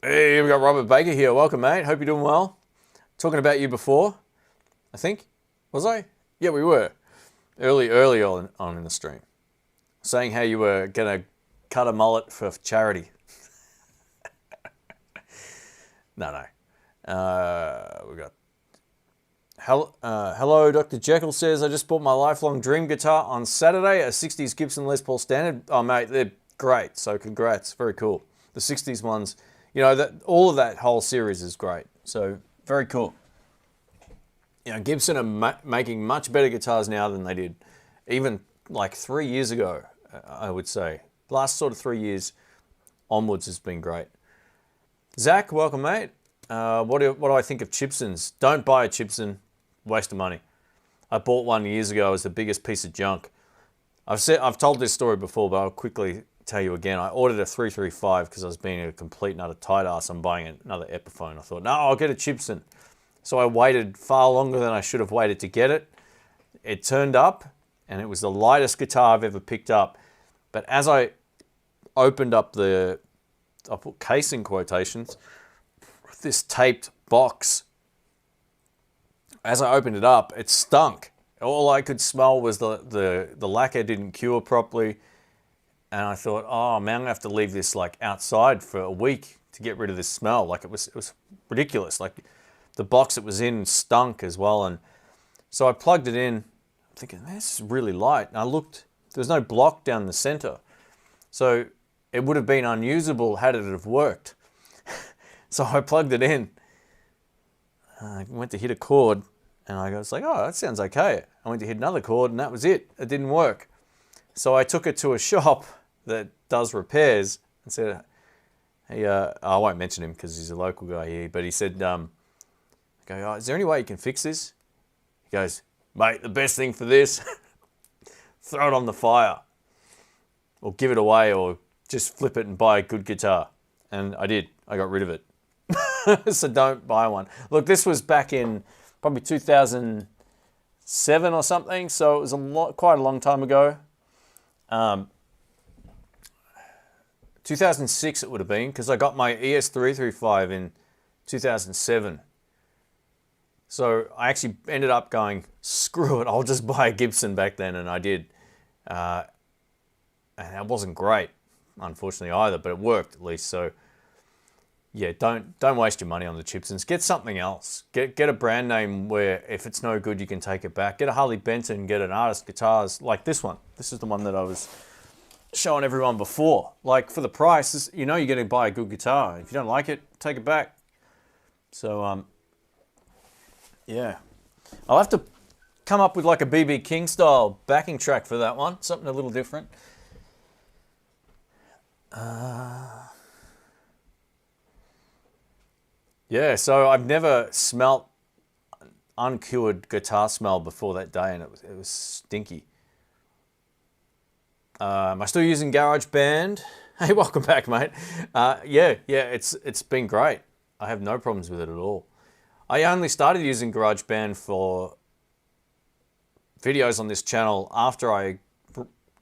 Hey, we got Robert Baker here. Welcome, mate. Hope you're doing well. Talking about you before. I think. Was I? Yeah, we were. Early on in the stream. Saying how you were going to cut a mullet for charity. No. We got... hello, Dr. Jekyll says, I just bought my lifelong dream guitar on Saturday, a 60s Gibson Les Paul Standard. Oh, mate, they're great. So congrats. Very cool. The 60s ones, you know, all of that whole series is great. So very cool. You know, Gibson are making much better guitars now than they did even like 3 years ago, I would say. Last sort of 3 years onwards has been great. Zach, welcome, mate. What do I think of Chipsons? Don't buy a Chipson. Waste of money. I bought one years ago. It was the biggest piece of junk. I've told this story before, but I'll quickly tell you again. I ordered a 335 because I was being a complete and utter tight ass. I'm buying another Epiphone. I thought, no, I'll get a Chipson. So I waited far longer than I should have waited to get it. It turned up, and it was the lightest guitar I've ever picked up. But as I opened up I put case in quotations, this taped box, as I opened it up, it stunk. All I could smell was the lacquer didn't cure properly. And I thought, oh man, I'm gonna have to leave this like outside for a week to get rid of this smell. Like it was ridiculous. Like the box it was in stunk as well. And so I plugged it in, thinking, man, this is really light. And I looked, there was no block down the center. So it would have been unusable had it have worked. So I plugged it in. I went to hit a chord, and I was like, oh, that sounds okay. I went to hit another chord, and that was it. It didn't work. So I took it to a shop that does repairs and said, hey, I won't mention him because he's a local guy here, but he said, I go, oh, is there any way you can fix this? He goes, mate, the best thing for this, throw it on the fire or give it away or just flip it and buy a good guitar. And I did. I got rid of it. So don't buy one. Look, this was back in probably 2007 or something, so it was quite a long time ago. 2006 it would have been, because I got my ES335 in 2007. So I actually ended up going, screw it, I'll just buy a Gibson back then, and I did. And that wasn't great, unfortunately, either, but it worked at least. So yeah, don't waste your money on the Chipsons. Get something else. Get a brand name where if it's no good, you can take it back. Get a Harley Benton, get an Artist Guitars like this one. This is the one that I was showing everyone before. Like for the price, you know you're going to buy a good guitar. If you don't like it, take it back. So, yeah. I'll have to come up with like a BB King style backing track for that one. Something a little different. Yeah, so I've never smelt uncured guitar smell before that day, and it was stinky. Am I still using GarageBand? Hey, welcome back, mate. Yeah, it's been great. I have no problems with it at all. I only started using GarageBand for videos on this channel after I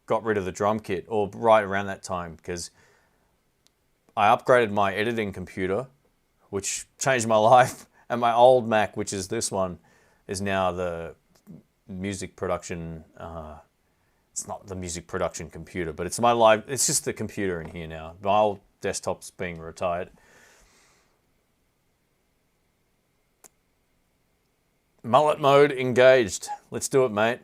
got rid of the drum kit, or right around that time, because I upgraded my editing computer, which changed my life, and my old Mac, which is this one, is now the music production. It's not the music production computer, but it's my live. It's just the computer in here now. My old desktop's being retired. Mullet mode engaged. Let's do it, mate.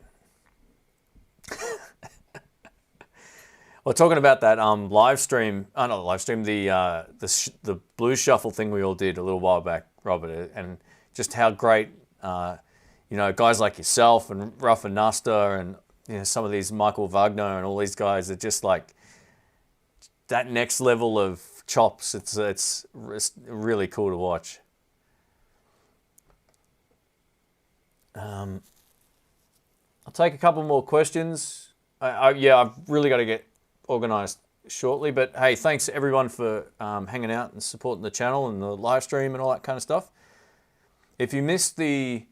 Well, talking about that live stream, not live stream, the blues shuffle thing we all did a little while back, Robert, and just how great, you know, guys like yourself and Ruff and Nuster and, you know, some of these Michael Wagner and all these guys are just like that next level of chops. It's really cool to watch. I'll take a couple more questions. Yeah, I've really got to get organized shortly, but hey, thanks everyone for hanging out and supporting the channel and the live stream and all that kind of stuff. If you missed the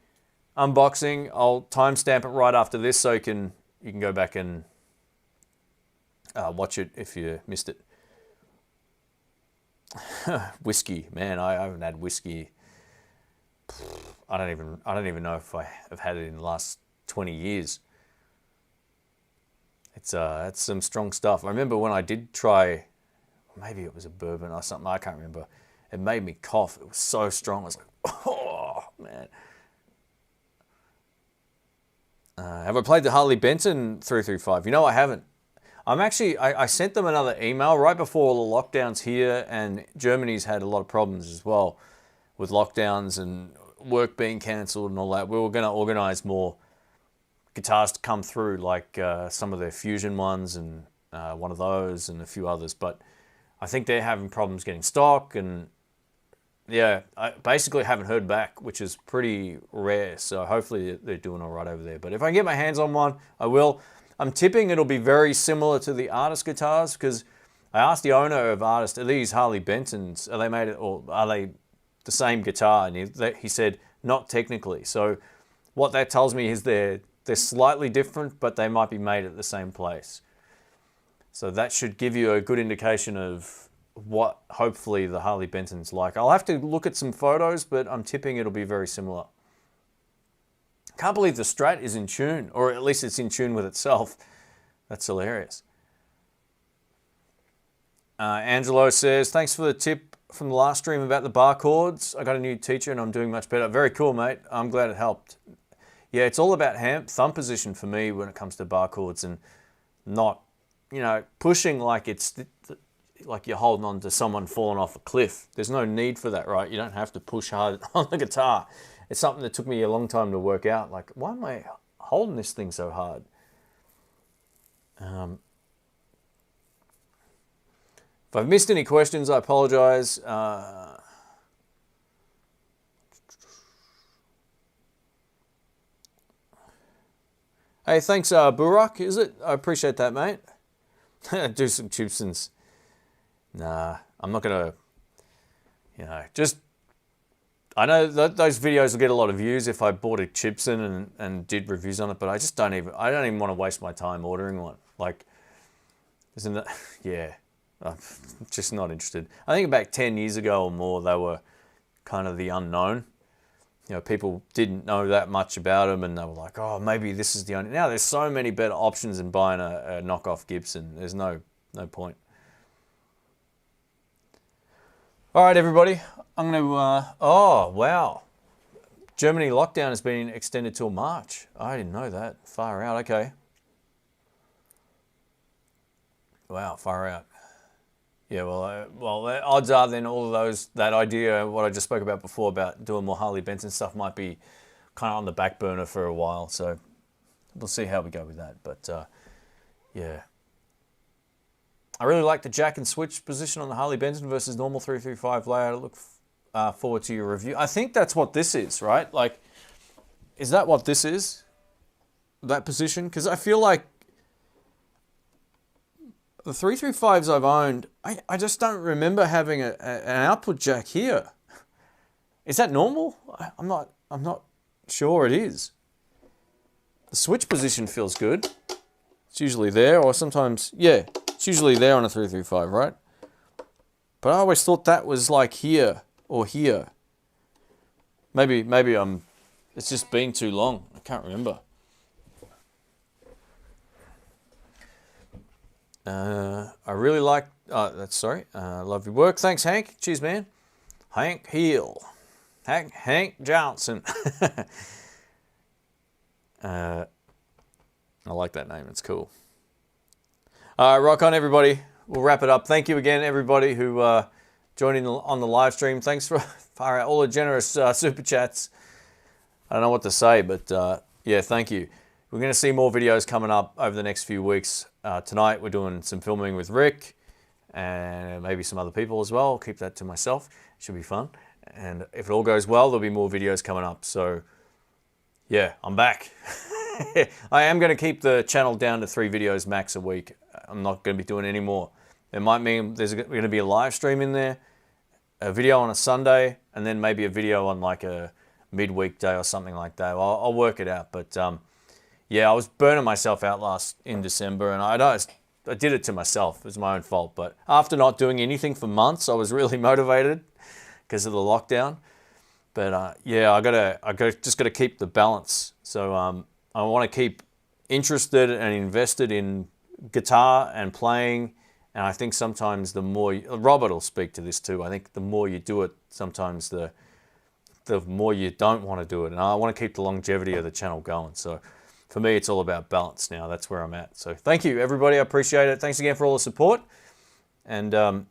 unboxing, I'll timestamp it right after this so you can go back and watch it if you missed it. Whiskey, man, I haven't had whiskey I don't even know if I have had it in the last 20 years. It's some strong stuff. I remember when I did try, maybe it was a bourbon or something, I can't remember. It made me cough. It was so strong. I was like, oh, man. Have I played the Harley Benton 335? You know, I haven't. I sent them another email right before all the lockdowns here, and Germany's had a lot of problems as well with lockdowns and work being cancelled and all that. We were going to organise more guitars to come through, like some of their Fusion ones and one of those and a few others. But I think they're having problems getting stock, and yeah, I basically haven't heard back, which is pretty rare. So hopefully they're doing all right over there. But if I can get my hands on one, I will. I'm tipping it'll be very similar to the Artist guitars, because I asked the owner of Artist, are these Harley Bentons? Are they made it, or are they the same guitar? And he said, not technically. So what that tells me is they're slightly different, but they might be made at the same place. So that should give you a good indication of what hopefully the Harley Benton's like. I'll have to look at some photos, but I'm tipping it'll be very similar. Can't believe the Strat is in tune, or at least it's in tune with itself. That's hilarious. Angelo says, thanks for the tip from the last stream about the bar chords. I got a new teacher and I'm doing much better. Very cool, mate. I'm glad it helped. Yeah, it's all about thumb position for me when it comes to bar chords, and not, you know, pushing like it's like you're holding on to someone falling off a cliff. There's no need for that, right? You don't have to push hard on the guitar. It's something that took me a long time to work out. Like, why am I holding this thing so hard? If I've missed any questions, I apologize. Hey, thanks, Burak, is it? I appreciate that, mate. Do some Gibsons. Nah, I'm not going to, you know, just... I know those videos will get a lot of views if I bought a Gibson and did reviews on it, but I don't even want to waste my time ordering one. Like, isn't that, yeah, I'm just not interested. I think about 10 years ago or more, they were kind of the unknown. You know, people didn't know that much about them, and they were like, oh, maybe this is the only... Now there's so many better options than buying a knockoff Gibson. There's no point. All right, everybody. I'm going to... oh, wow. Germany lockdown has been extended till March. I didn't know that. Far out. Okay. Wow, far out. Yeah, well, the odds are then all of those, that idea, what I just spoke about before about doing more Harley Benton stuff might be kind of on the back burner for a while. So we'll see how we go with that. But yeah. I really like the jack and switch position on the Harley Benton versus normal 335 layout. I look forward to your review. I think that's what this is, right? Like, is that what this is? That position? Because I feel like the 335s I've owned, I just don't remember having an output jack here. Is that normal? I'm not sure it is. The switch position feels good. It's usually there, or sometimes, yeah, it's usually there on a 335, right? But I always thought that was like here or here. Maybe it's just been too long. I can't remember. I really like, love your work. Thanks, Hank. Cheers, man. Hank Heel. Hank Johnson. I like that name. It's cool. Rock on, everybody. We'll wrap it up. Thank you again, everybody who joined in on the live stream. Thanks for all the generous super chats. I don't know what to say, but yeah, thank you. We're going to see more videos coming up over the next few weeks. Tonight we're doing some filming with Rick and maybe some other people as well. I'll keep that to myself. It should be fun. And if it all goes well, there'll be more videos coming up. So yeah, I'm back. I am going to keep the channel down to 3 videos max a week. I'm not going to be doing any more. It might mean there's going to be a live stream in there, a video on a Sunday, and then maybe a video on like a midweek day or something like that. I'll work it out. But yeah, I was burning myself out in December, and I did it to myself. It was my own fault. But after not doing anything for months, I was really motivated because of the lockdown. But yeah, just gotta keep the balance. So I want to keep interested and invested in guitar and playing. And I think sometimes the more Robert will speak to this too. I think the more you do it, sometimes the more you don't want to do it. And I want to keep the longevity of the channel going. So for me, it's all about balance now. That's where I'm at. So thank you, everybody. I appreciate it. Thanks again for all the support. And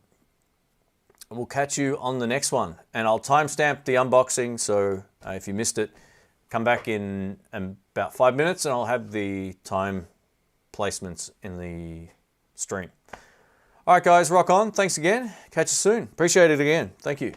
we'll catch you on the next one. And I'll timestamp the unboxing. So if you missed it, come back in about 5 minutes and I'll have the time placements in the stream. All right, guys, rock on. Thanks again. Catch you soon. Appreciate it again. Thank you.